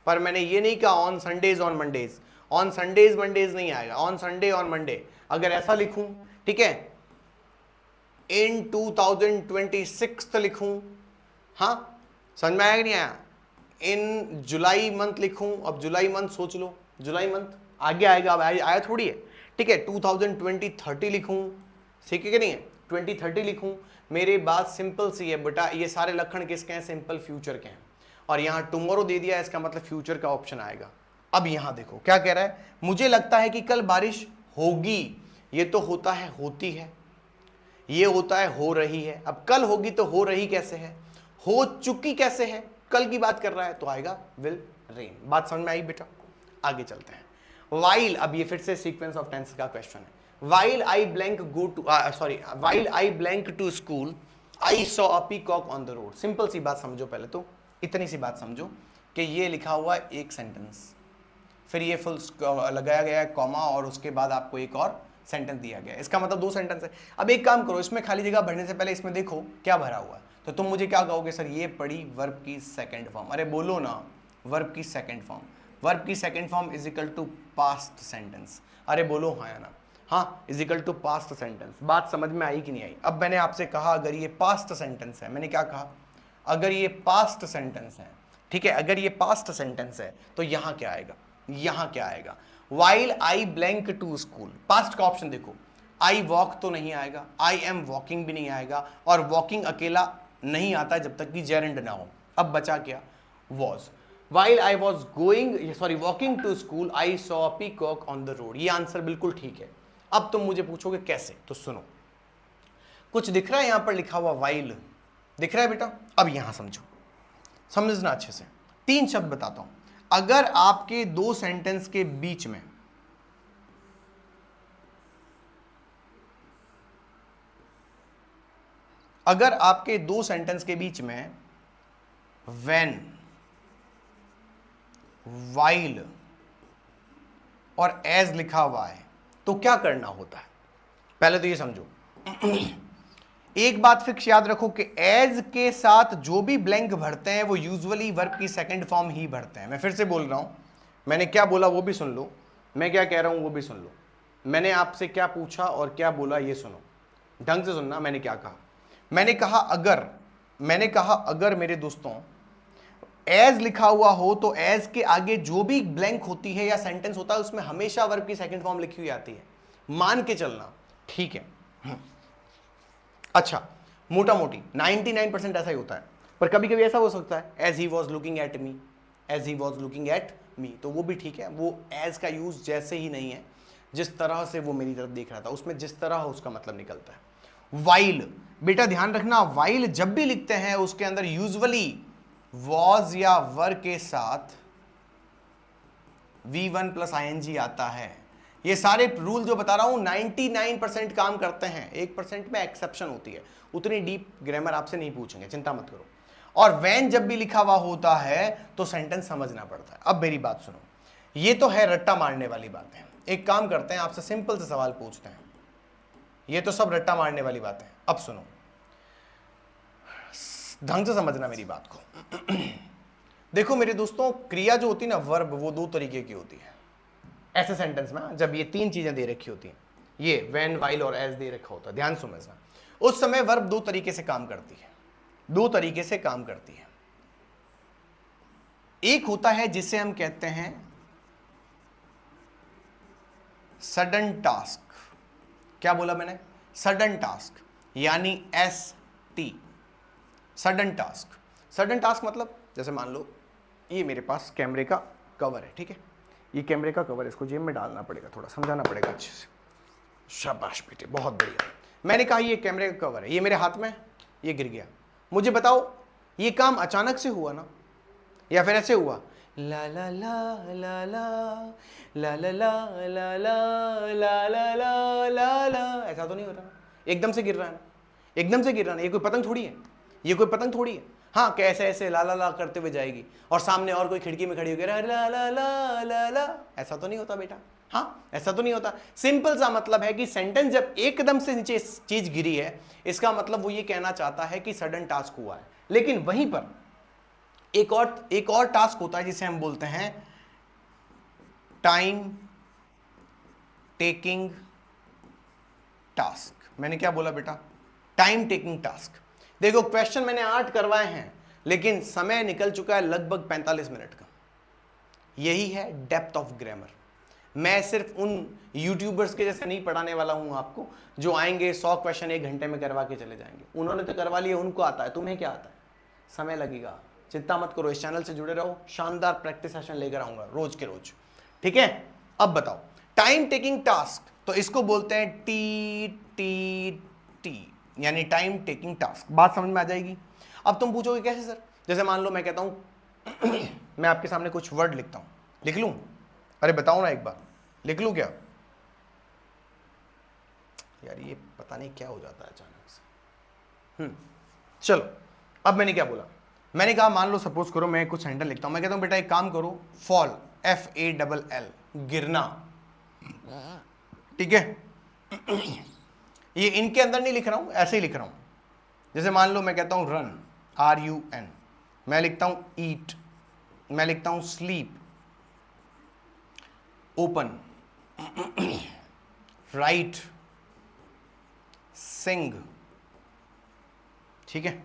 A: पर मैंने ये नहीं कहा on Sundays on Mondays, on Sundays Mondays नहीं आएगा, ऑन संडे ऑन मंडे। अगर ऐसा लिखूं, ठीक है, इन 2026 लिखूं, हाँ समझ में आया कि नहीं आया? इन जुलाई मंथ लिखूं, अब जुलाई मंथ सोच लो, जुलाई मंथ आगे आएगा, अब आया थोड़ी है, ठीक है? 2020-30 लिखूं, ठीक है कि नहीं है? 2030 लिखूं। मेरी बात सिंपल सी है बेटा, ये सारे लक्षण किसके हैं? सिंपल फ्यूचर के हैं। और यहां टुमारो दे दिया, इसका मतलब फ्यूचर का ऑप्शन आएगा। अब यहां देखो क्या कह रहा है, मुझे लगता है कि कल बारिश होगी। ये तो होता है होती है, ये होता है हो रही है। अब कल होगी तो हो रही कैसे है, हो चुकी कैसे है? कल की बात कर रहा है तो आएगा विल रेन। बात समझ में आई बेटा? आगे चलते हैं। वाइल, अब ये फिर से सीक्वेंस ऑफ टेंस का क्वेश्चन है। While I blank go to while I blank to school I saw a peacock on the road. Simple सी बात समझो, पहले तो इतनी सी बात समझो कि ये लिखा हुआ है एक सेंटेंस, फिर ये फुल लगाया गया है कॉमा, और उसके बाद आपको एक और सेंटेंस दिया गया है, इसका मतलब दो सेंटेंस है। अब एक काम करो, इसमें खाली जगह भरने से पहले इसमें देखो क्या भरा हुआ है। तो तुम मुझे क्या कहोगे, सर ये पड़ी वर्ब की सेकंड फॉर्म। अरे बोलो ना, वर्ब की सेकंड फॉर्म। वर्ब की second form is equal to past sentence. अरे बोलो हाँ या ना? हाँ, is equal to past sentence. बात समझ में आई कि नहीं आई? अब मैंने आपसे कहा अगर ये पास्ट सेंटेंस है, मैंने क्या कहा, अगर ये पास्ट सेंटेंस है, ठीक है, अगर ये पास्ट सेंटेंस है तो यहां क्या आएगा, यहां क्या आएगा? While I blank to school, past का ऑप्शन देखो, आई वॉक तो नहीं आएगा, आई एम वॉकिंग भी नहीं आएगा, और वॉकिंग अकेला नहीं आता जब तक कि जेरेंड ना हो। अब बचा क्या? Was. While I was going sorry walking to school I saw a peacock on the road. ये आंसर बिल्कुल ठीक है। अब तुम मुझे पूछोगे कैसे, तो सुनो, कुछ दिख रहा है यहां पर लिखा हुआ वाइल, दिख रहा है बेटा? अब यहां समझो, समझना अच्छे से। 3 शब्द बताता हूं। अगर आपके 2 सेंटेंस के बीच में व्हेन, वाइल और एज लिखा हुआ है तो क्या करना होता है? पहले तो ये समझो। एक बात फिक्स याद रखो कि एज के साथ जो भी ब्लैंक भरते हैं वो यूजुअली वर्ब की सेकंड फॉर्म ही भरते हैं। मैं फिर से बोल रहा हूं, मैंने क्या बोला वो भी सुन लो, मैं क्या कह रहा हूं वो भी सुन लो। मैंने आपसे क्या पूछा और क्या बोला ये सुनो, ढंग से सुनना। मैंने क्या कहा? मैंने कहा अगर मेरे दोस्तों एज लिखा हुआ हो तो एज के आगे जो भी ब्लैंक होती है या सेंटेंस होता है उसमें हमेशा वर्ब की सेकंड फॉर्म लिखी हुई आती है, मान के चलना, ठीक है? अच्छा, मोटा मोटी 99% ऐसा ही होता है, पर कभी कभी ऐसा हो सकता है as he was looking at me, as he was looking at me, तो वो भी ठीक है। वो एज का यूज जैसे ही नहीं है, जिस तरह से वो मेरी तरफ देख रहा था उसमें जिस तरह उसका मतलब निकलता है। वाइल, बेटा ध्यान रखना, वाइल जब भी लिखते हैं उसके अंदर यूजुअली वॉज या वर के साथ V1 प्लस ING आता है। ये सारे रूल जो बता रहा हूं 99% काम करते हैं, 1% में एक्सेप्शन होती है। उतनी डीप ग्रामर आपसे नहीं पूछेंगे, चिंता मत करो। और वैन जब भी लिखा हुआ होता है तो सेंटेंस समझना पड़ता है। अब मेरी बात सुनो, ये तो है रट्टा मारने वाली बातें। एक काम करते हैं, आपसे सिंपल से सवाल पूछते हैं। ये तो सब रट्टा मारने वाली बातें। अब सुनो, ढंग से समझना मेरी बात को। देखो मेरे दोस्तों, क्रिया जो होती है ना, वर्ब, वो 2 तरीके की होती है ऐसे सेंटेंस में, जब ये 3 चीजें दे रखी होती हैं, ये व्हेन, वाइल और एज दे रखा होता है, ध्यान समझना। उस समय वर्ब 2 तरीके से काम करती है, 2 तरीके से काम करती है। एक होता है जिसे हम कहते हैं सडन टास्क। क्या बोला मैंने? सडन टास्क, यानी ST, sudden task. Sudden task मतलब जैसे मान लो ये मेरे पास कैमरे का कवर है, ठीक है? ये कैमरे का कवर, इसको जेब में डालना पड़ेगा, थोड़ा समझाना पड़ेगा अच्छे से। शाबाश बेटे, बहुत बढ़िया। मैंने कहा ये कैमरे का कवर है, ये मेरे हाथ में, ये गिर गया। मुझे बताओ ये काम अचानक से हुआ ना, या फिर ऐसे हुआ ला ला ला ला ला ला ला ला ला ला ला ला ला ला ला, ऐसा तो नहीं होता ना, एकदम से गिर रहा है ना, एकदम से गिर रहा है। ये कोई पतंग थोड़ी है, ये कोई पतंग थोड़ी है। हाँ, कैसे ऐसे ला ला ला करते हुए जाएगी और सामने और कोई खिड़की में खड़ी होगी ला ला ला ला ला, ऐसा तो नहीं होता बेटा। हाँ, ऐसा तो नहीं होता। सिंपल सा मतलब है कि सेंटेंस जब एकदम से नीचे चीज गिरी है, इसका मतलब वो ये कहना चाहता है कि सडन टास्क हुआ है। लेकिन वहीं पर एक और टास्क होता है जिसे हम बोलते हैं टाइम टेकिंग टास्क। मैंने क्या बोला बेटा? Time taking task. देखो क्वेश्चन मैंने 8 करवाए हैं, लेकिन समय निकल चुका है लगभग 45 मिनट का। यही है डेप्थ ऑफ ग्रामर। मैं सिर्फ उन यूट्यूबर्स के जैसे नहीं पढ़ाने वाला हूं आपको, जो आएंगे 100 क्वेश्चन 1 घंटे में करवा के चले जाएंगे। उन्होंने तो करवा लिए, उनको आता है, तुम्हें क्या आता है? समय लगेगा, चिंता मत करो। इस चैनल से जुड़े रहो, शानदार प्रैक्टिस सेशन लेकर आऊंगा रोज के रोज, ठीक है? अब बताओ, टाइम टेकिंग टास्क, तो इसको बोलते हैं TTT, यानी टाइम टेकिंग टास्क। बात समझ में आ जाएगी? अब तुम पूछोगे कैसे सर? जैसे मान लो मैं कहता हूं मैं आपके सामने कुछ वर्ड लिखता हूं, लिख लूं? अरे बताओ ना एक बार, लिख लूं क्या? यार ये पता नहीं क्या हो जाता है अचानक से। चलो, अब मैंने क्या बोला? मैंने कहा मान लो सपोज करो मैं कुछ सेंटेंस लिखता हूं, मैं कहता हूं बेटा एक काम करो, फॉल, FALL, गिरना, ठीक है? ये इनके अंदर नहीं लिख रहा हूं, ऐसे ही लिख रहा हूं। जैसे मान लो मैं कहता हूं रन, RUN, मैं लिखता हूं ईट, मैं लिखता हूं स्लीप, ओपन, राइट, सिंग, ठीक है?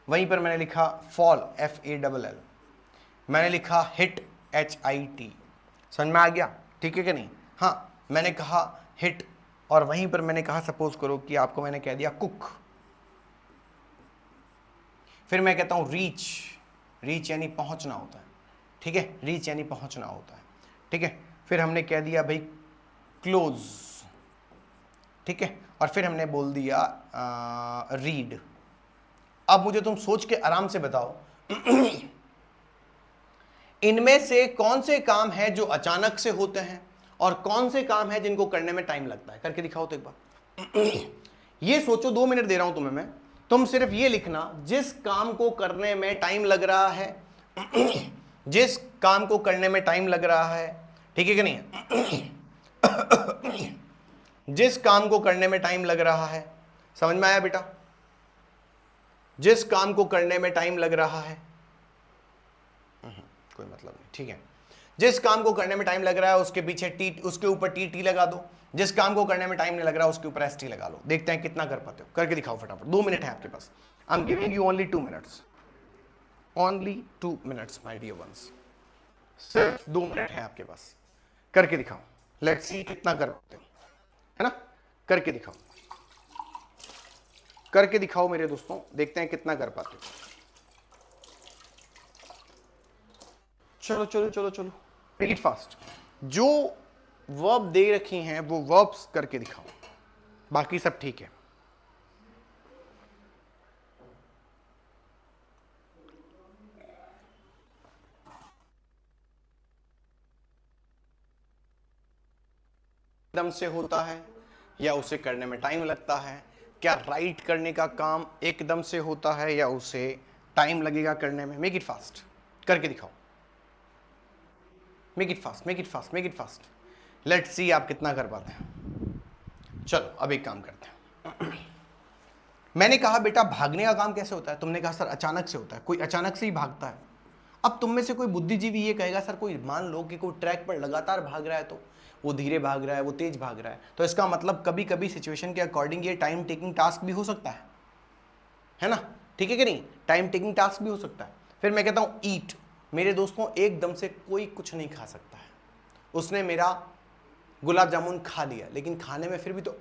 A: वहीं पर मैंने लिखा फॉल, FALL, मैंने लिखा हिट, HIT। समझ में आ गया? ठीक है कि नहीं? हाँ, मैंने कहा हिट, और वहीं पर मैंने कहा सपोज करो कि आपको मैंने कह दिया कुक, फिर मैं कहता हूं रीच, रीच यानी पहुंचना होता है, ठीक है, रीच यानी पहुंचना होता है, ठीक है। फिर हमने कह दिया भाई क्लोज, ठीक है, और फिर हमने बोल दिया रीड। अब मुझे तुम सोच के आराम से बताओ इनमें से कौन से काम है जो अचानक से होते हैं और कौन से काम है जिनको करने में टाइम लगता है, करके दिखाओ तो एक बार। ये सोचो, 2 मिनट दे रहा हूं तुम्हें मैं, तुम सिर्फ ये लिखना जिस काम को करने में टाइम लग रहा है जिस काम को करने में टाइम लग रहा है, ठीक है कि नहीं जिस काम को करने में टाइम लग रहा है, समझ में आया बेटा? जिस काम को करने में टाइम लग रहा है, कोई मतलब नहीं, ठीक है। जिस काम को करने में टाइम लग रहा है उसके पीछे टी, उसके ऊपर टी टी लगा दो। जिस काम को करने में टाइम नहीं लग रहा उसके ऊपर एस टी लगा लो। देखते हैं कितना कर पाते हो, करके दिखाओ फटाफट। 2 मिनट है आपके पास। I am giving you only 2 minutes, only 2 minutes my dear ones. सिर्फ 2 मिनट है आपके पास, करके दिखाओ। लेट्स सी कितना कर पाते हो, है ना? करके दिखाओ, करके दिखाओ मेरे दोस्तों, देखते हैं कितना कर पाते हो। चलो चलो चलो चलो, मेक इट फास्ट। जो वर्ब दे रखी हैं वो वर्ब्स करके दिखाओ, बाकी सब ठीक है। एकदम से होता है या उसे करने में टाइम लगता है? क्या राइट करने का काम एकदम से होता है या उसे टाइम लगेगा करने में? मेक इट फास्ट, करके दिखाओ। Make it fast, make it fast, make it fast. Let's see आप कितना कर पाते हैं। चलो अब एक काम करते हैं। मैंने कहा बेटा भागने का काम कैसे होता है? तुमने कहा सर अचानक से होता है। कोई अचानक से ही भागता है? अब तुम में से कोई बुद्धिजीवी ये कहेगा सर कोई मान लो कि कोई ट्रैक पर लगातार भाग रहा है, तो वो धीरे भाग रहा है, वो तेज भाग रहा है, तो इसका मतलब कभी कभी सिचुएशन के अकॉर्डिंग ये टाइम टेकिंग टास्क भी हो सकता है ना? ठीक है कि नहीं? टाइम टेकिंग टास्क भी हो सकता है। फिर मैं कहता हूं ईट। मेरे दोस्तों एकदम से कोई कुछ नहीं खा सकता है। उसने मेरा गुलाब जामुन खा लिया, लेकिन खाने में फिर भी तो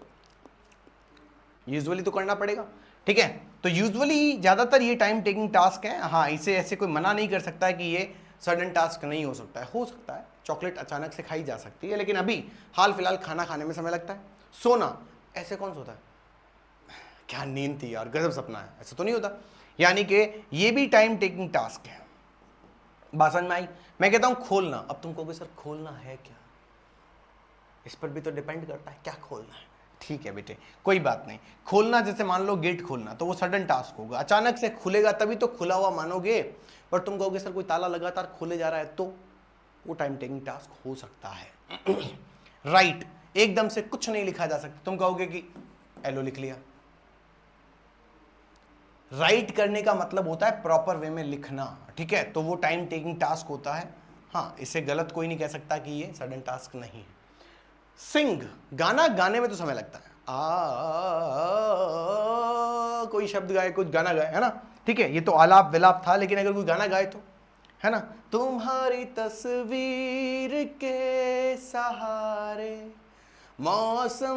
A: यूजुअली तो करना पड़ेगा, ठीक है? तो यूजुअली ज्यादातर ये टाइम टेकिंग टास्क है। हाँ, इसे ऐसे कोई मना नहीं कर सकता है कि ये सडन टास्क नहीं हो सकता है। हो सकता है, चॉकलेट अचानक से खाई जा सकती है, लेकिन अभी हाल फिलहाल खाना खाने में समय लगता है। सोना ऐसे कौन सोता है? क्या नींद थी यार, गजब सपना है, ऐसा तो नहीं होता। यानी कि ये भी टाइम टेकिंग टास्क है। बात समझ में आई? मैं कहता हूं खोलना। अब तुम कहोगे सर खोलना है क्या? इस पर भी तो डिपेंड करता है क्या खोलना है। ठीक है बेटे, कोई बात नहीं। खोलना जैसे मान लो गेट खोलना, तो वो सडन टास्क होगा, अचानक से खुलेगा तभी तो खुला हुआ मानोगे। पर तुम कहोगे सर कोई ताला लगातार खोले जा रहा है, तो वो टाइम टेकिंग टास्क हो सकता है। राइट, एकदम से कुछ नहीं लिखा जा सकता। तुम कहोगे कि एलो लिख लिया। राइट करने का मतलब होता है प्रॉपर वे में लिखना, ठीक है? तो वो टाइम टेकिंग टास्क होता है। हाँ, इसे गलत कोई नहीं कह सकता कि ये सडन टास्क नहीं है। सिंग, गाना गाने में तो समय लगता है। कोई शब्द गाए, कुछ गाना गाए, है ना? ठीक है, ये तो आलाप विलाप था, लेकिन अगर कोई गाना गाए तो, है ना? तुम्हारी तस्वीर के सहारे मौसम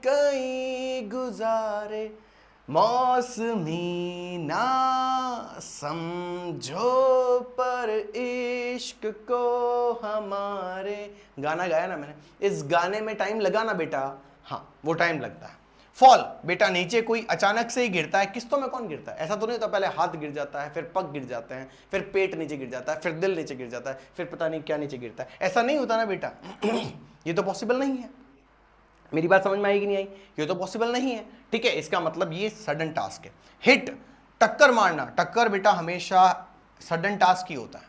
A: कई गुजारे, मौसमी ना समझो पर इश्क को हमारे। गाना गाया ना मैंने। इस गाने में टाइम लगा ना बेटा? हाँ, वो टाइम लगता है। फॉल, बेटा नीचे कोई अचानक से ही गिरता है। किस्तों में कौन गिरता है? ऐसा तो नहीं होता पहले हाथ गिर जाता है, फिर पग गिर जाते हैं, फिर पेट नीचे गिर जाता है, फिर दिल नीचे गिर जाता है, फिर पता नहीं क्या नीचे गिरता है। ऐसा नहीं होता ना बेटा। ये तो पॉसिबल नहीं है। मेरी बात समझ में आई कि नहीं आई? ये तो पॉसिबल नहीं है, ठीक है? इसका मतलब ये सडन टास्क है। हिट, टक्कर मारना। टक्कर बेटा हमेशा सडन टास्क ही होता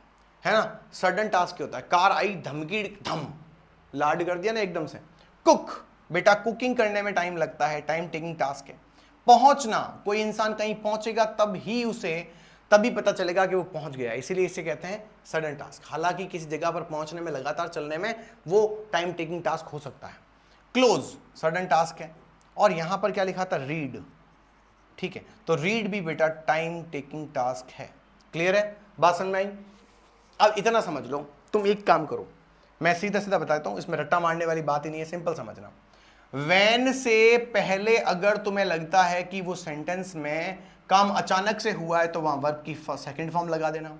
A: है ना? सडन टास्क ही होता है। कार आई, धमकी, धम, लाड कर दिया ना एकदम से। कुक, बेटा कुकिंग करने में टाइम लगता है, टाइम टेकिंग टास्क है। पहुंचना, कोई इंसान कहीं पहुंचेगा तभी पता चलेगा कि वो पहुंच गया, इसीलिए इसे कहते हैं सडन टास्क। हालांकि किसी जगह पर पहुंचने में, लगातार चलने में वो टाइम टेकिंग टास्क हो सकता है। क्लोज सडन टास्क है। और यहां पर क्या लिखा था? रीड, ठीक है? तो रीड भी बेटा टाइम टेकिंग टास्क है। क्लियर है? बात समझ में आई? अब इतना समझ लो। तुम एक काम करो, मैं सीधा सीधा बताता हूं, इसमें रट्टा मारने वाली बात ही नहीं है, सिंपल समझना। व्हेन से पहले अगर तुम्हें लगता है कि वो सेंटेंस में काम अचानक से हुआ है, तो वहां वर्ब की सेकंड फॉर्म लगा देना।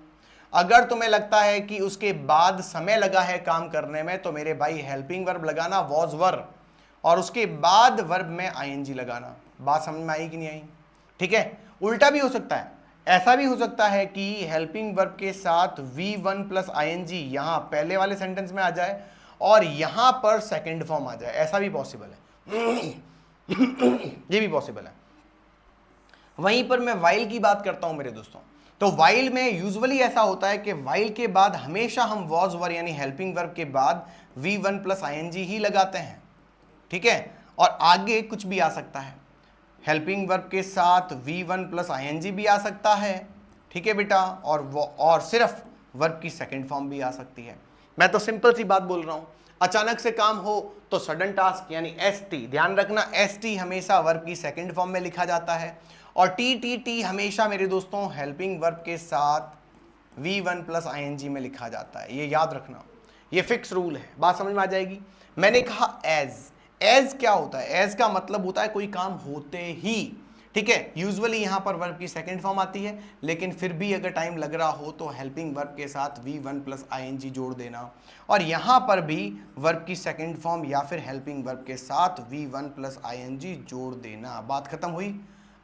A: अगर तुम्हें लगता है कि उसके बाद समय लगा है काम करने में, तो मेरे भाई हेल्पिंग वर्ब लगाना वॉज वर, और उसके बाद वर्ब में आईएनजी लगाना। बात समझ में आई कि नहीं आई? ठीक है, उल्टा भी हो सकता है, ऐसा भी हो सकता है कि हेल्पिंग वर्ब के साथ V1 प्लस आईएनजी यहां पहले वाले सेंटेंस में आ जाए और यहां पर सेकंड फॉर्म आ जाए, ऐसा भी पॉसिबल है। ये भी पॉसिबल है। वहीं पर मैं वाइल की बात करता हूं मेरे दोस्तों, तो वाइल में यूजुअली ऐसा होता है कि वाइल के बाद हमेशा हम वॉज वर यानी हेल्पिंग वर्ब के बाद V1 प्लस आईएनजी ही लगाते हैं। ठीक है, और आगे कुछ भी आ सकता है, हेल्पिंग वर्ब के साथ V1 प्लस आईएनजी भी आ सकता है। ठीक है बेटा, और सिर्फ वर्ब की सेकंड फॉर्म भी आ सकती है। मैं तो सिंपल सी बात बोल रहा हूं, अचानक से काम हो तो सडन टास्क यानी ST, ध्यान रखना ST हमेशा वर्ब की सेकंड फॉर्म में लिखा जाता है, और TTT हमेशा मेरे दोस्तों हेल्पिंग वर्ब के साथ V1 प्लस आईएनजी में लिखा जाता है। ये याद रखना, ये फिक्स रूल है। बात समझ में आ जाएगी? मैंने कहा एज क्या होता है? एज का मतलब होता है कोई काम होते ही। ठीक है, यूजुअली यहां पर वर्ब की सेकंड फॉर्म आती है, लेकिन फिर भी अगर टाइम लग रहा हो तो हेल्पिंग वर्ब के साथ V1 प्लस आईएनजी जोड़ देना, और यहां पर भी वर्ब की सेकंड फॉर्म या फिर हेल्पिंग वर्ब के साथ V1 प्लस आईएनजी जोड़ देना। बात खत्म हुई?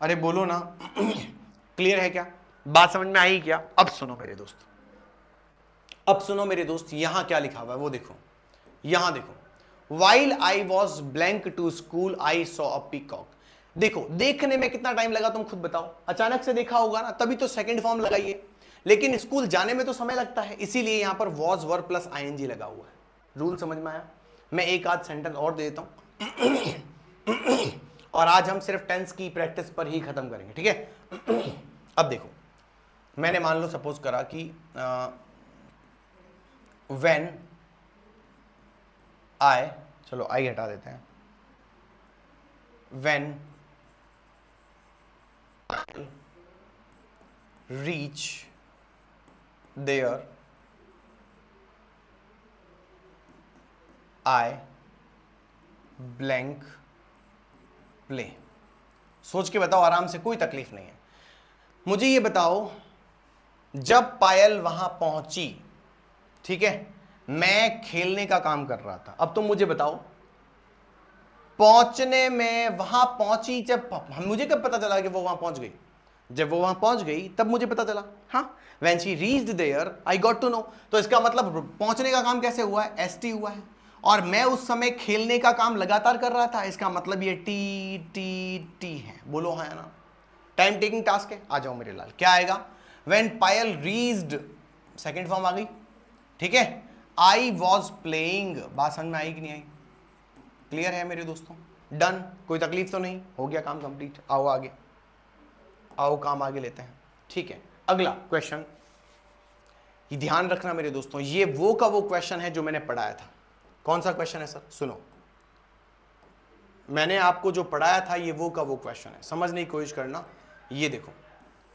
A: अरे बोलो ना। क्लियर है क्या? बात समझ में आई क्या? अब सुनो मेरे दोस्त, अब सुनो मेरे दोस्त, यहां क्या लिखा हुआ है वो देखो। यहां देखो, While I was blank to school, I saw a peacock. देखो, देखने में कितना टाइम लगा तुम खुद बताओ? अचानक से देखा होगा ना, तभी तो सेकंड फॉर्म लगाइए, लेकिन स्कूल जाने में तो समय लगता है, इसीलिए यहां पर was वर्ब प्लस आईएनजी लगा हुआ है। रूल समझ में आया? मैं एक आध सेंटेंस और दे देता हूं और आज हम सिर्फ टेंस की प्रैक्टिस पर ही खत्म करेंगे। ठीक है, अब देखो, मैंने मान लो सपोज करा कि when I, चलो आई हटा देते हैं, when I reach there I blank play। सोच के बताओ आराम से, कोई तकलीफ नहीं है। मुझे ये बताओ, जब पायल वहां पहुंची, ठीक है, मैं खेलने का काम कर रहा था। अब तुम मुझे बताओ, पहुंचने में वहां पहुंची, जब मुझे कब पता चला कि वो वहां पहुंच गई? जब वो वहां पहुंच गई तब मुझे पता चला। हाँ, when she reached there I got to know। तो इसका मतलब पहुंचने का काम कैसे हुआ है? ST हुआ है, और मैं उस समय खेलने का काम लगातार कर रहा था, इसका मतलब ये TTT है। बोलो हाँ या ना? टाइम टेकिंग टास्क है। आ जाओ मेरे लाल, क्या आएगा? when पायल reached, सेकेंड फॉर्म आ गई। ठीक है, I was playing। बात समझ में आई कि नहीं आई? क्लियर है मेरे दोस्तों? डन, कोई तकलीफ तो नहीं? हो गया काम कंप्लीट। आओ आगे, आओ काम आगे लेते हैं। ठीक है, अगला क्वेश्चन, ध्यान रखना मेरे दोस्तों, ये वो का वो क्वेश्चन है जो मैंने पढ़ाया था। कौन सा क्वेश्चन है सर? सुनो, मैंने आपको जो पढ़ाया था ये वो का वो क्वेश्चन है, समझने की कोशिश करना। ये देखो,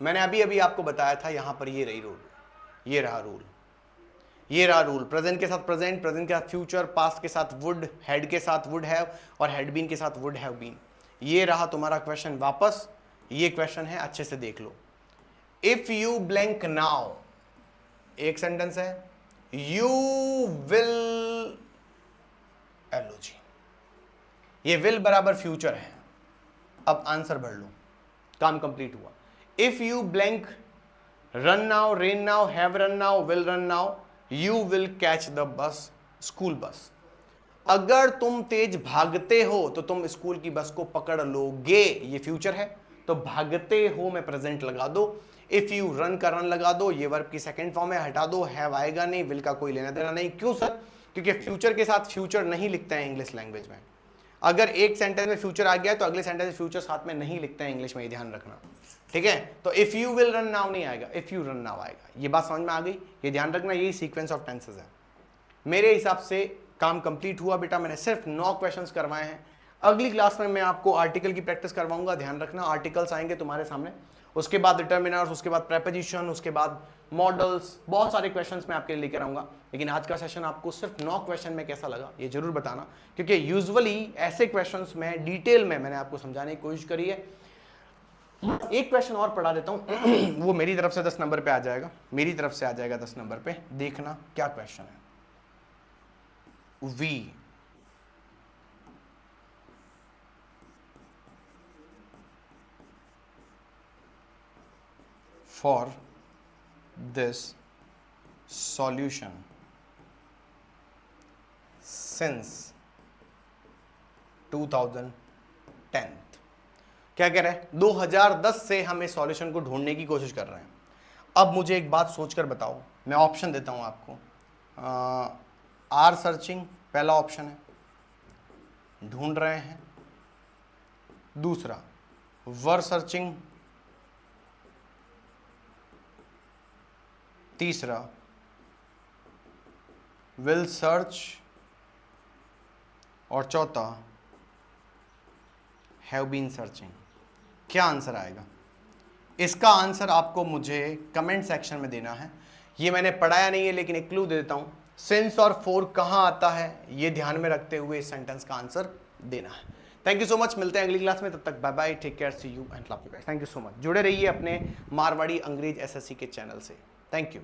A: मैंने अभी अभी आपको बताया था, यहां पर ये रही रूल, ये रहा रूल, ये रहा रूल। प्रेजेंट के साथ प्रेजेंट, प्रेजेंट के साथ फ्यूचर, पास्ट के साथ वुड, हेड के साथ वुड हैव, और हैड बीन के साथ वुड हैव बीन। ये रहा तुम्हारा क्वेश्चन। वापस ये क्वेश्चन है, अच्छे से देख लो। इफ यू ब्लैंक नाउ, एक सेंटेंस है, यू विल, एलओजी, ये विल बराबर फ्यूचर है। अब आंसर भर लो, काम कंप्लीट हुआ। If you blank run now, rain now, have run now, will run now, you will catch the bus, school bus. अगर तुम तेज भागते हो तो तुम स्कूल की बस को पकड़ लोगे, ये फ्यूचर है, तो भागते हो में प्रेजेंट लगा दो। इफ यू रन का रन लगा दो, ये वर्ब की सेकंड फॉर्म है, हटा दो, हैव आएगा नहीं, विल का कोई लेना देना नहीं। क्यों सर? क्योंकि फ्यूचर के साथ फ्यूचर नहीं लिखते हैं इंग्लिश लैंग्वेज में। अगर एक सेंटेंस में फ्यूचर आ गया तो अगले सेंटेंस में फ्यूचर साथ में नहीं लिखते हैं इंग्लिश में, ये ध्यान रखना। ठीक है, तो if you will run now नहीं आएगा, इफ यू रन नाउ आएगा। ये बात समझ में आ गई? ये ध्यान रखना, यही सीक्वेंस ऑफ टेंसेस है। मेरे हिसाब से काम कंप्लीट हुआ बेटा, मैंने सिर्फ 9 क्वेश्चंस करवाए हैं। अगली क्लास में मैं आपको आर्टिकल की प्रैक्टिस करवाऊंगा, ध्यान रखना। आर्टिकल्स आएंगे तुम्हारे सामने, उसके बाद डिटर्मिनर्स, उसके बाद प्रेपोजिशन, उसके बाद मॉडल्स, बहुत सारे क्वेश्चंस मैं आपके लिए लेकर आऊंगा। लेकिन आज का सेशन आपको सिर्फ 9 क्वेश्चन में कैसा लगा ये जरूर बताना, क्योंकि यूजुअली ऐसे क्वेश्चंस में डिटेल में मैंने आपको समझाने की कोशिश करी है। एक क्वेश्चन और पढ़ा देता हूं वो मेरी तरफ से 10 नंबर पे आ जाएगा, मेरी तरफ से आ जाएगा 10 नंबर पे। देखना क्या क्वेश्चन है। V for this solution since 2010। क्या कह रहा है? 2010 से हम इस सॉल्यूशन को ढूंढने की कोशिश कर रहे हैं। अब मुझे एक बात सोचकर बताओ, मैं ऑप्शन देता हूं आपको। आर सर्चिंग पहला ऑप्शन है, ढूंढ रहे हैं। दूसरा वर सर्चिंग, तीसरा विल सर्च, और चौथा हैव बीन सर्चिंग। क्या आंसर आएगा? इसका आंसर आपको मुझे कमेंट सेक्शन में देना है। ये मैंने पढ़ाया नहीं है लेकिन एक क्लू दे देता हूं, सिंस और फॉर कहां आता है ये ध्यान में रखते हुए इस सेंटेंस का आंसर देना है। थैंक यू सो मच, मिलते हैं अगली क्लास में, तब तक bye bye, take care, see you and love you guys. Thank you so much, जुड़े रहिए अपने मारवाड़ी अंग्रेज एसएससी के चैनल से। Thank you.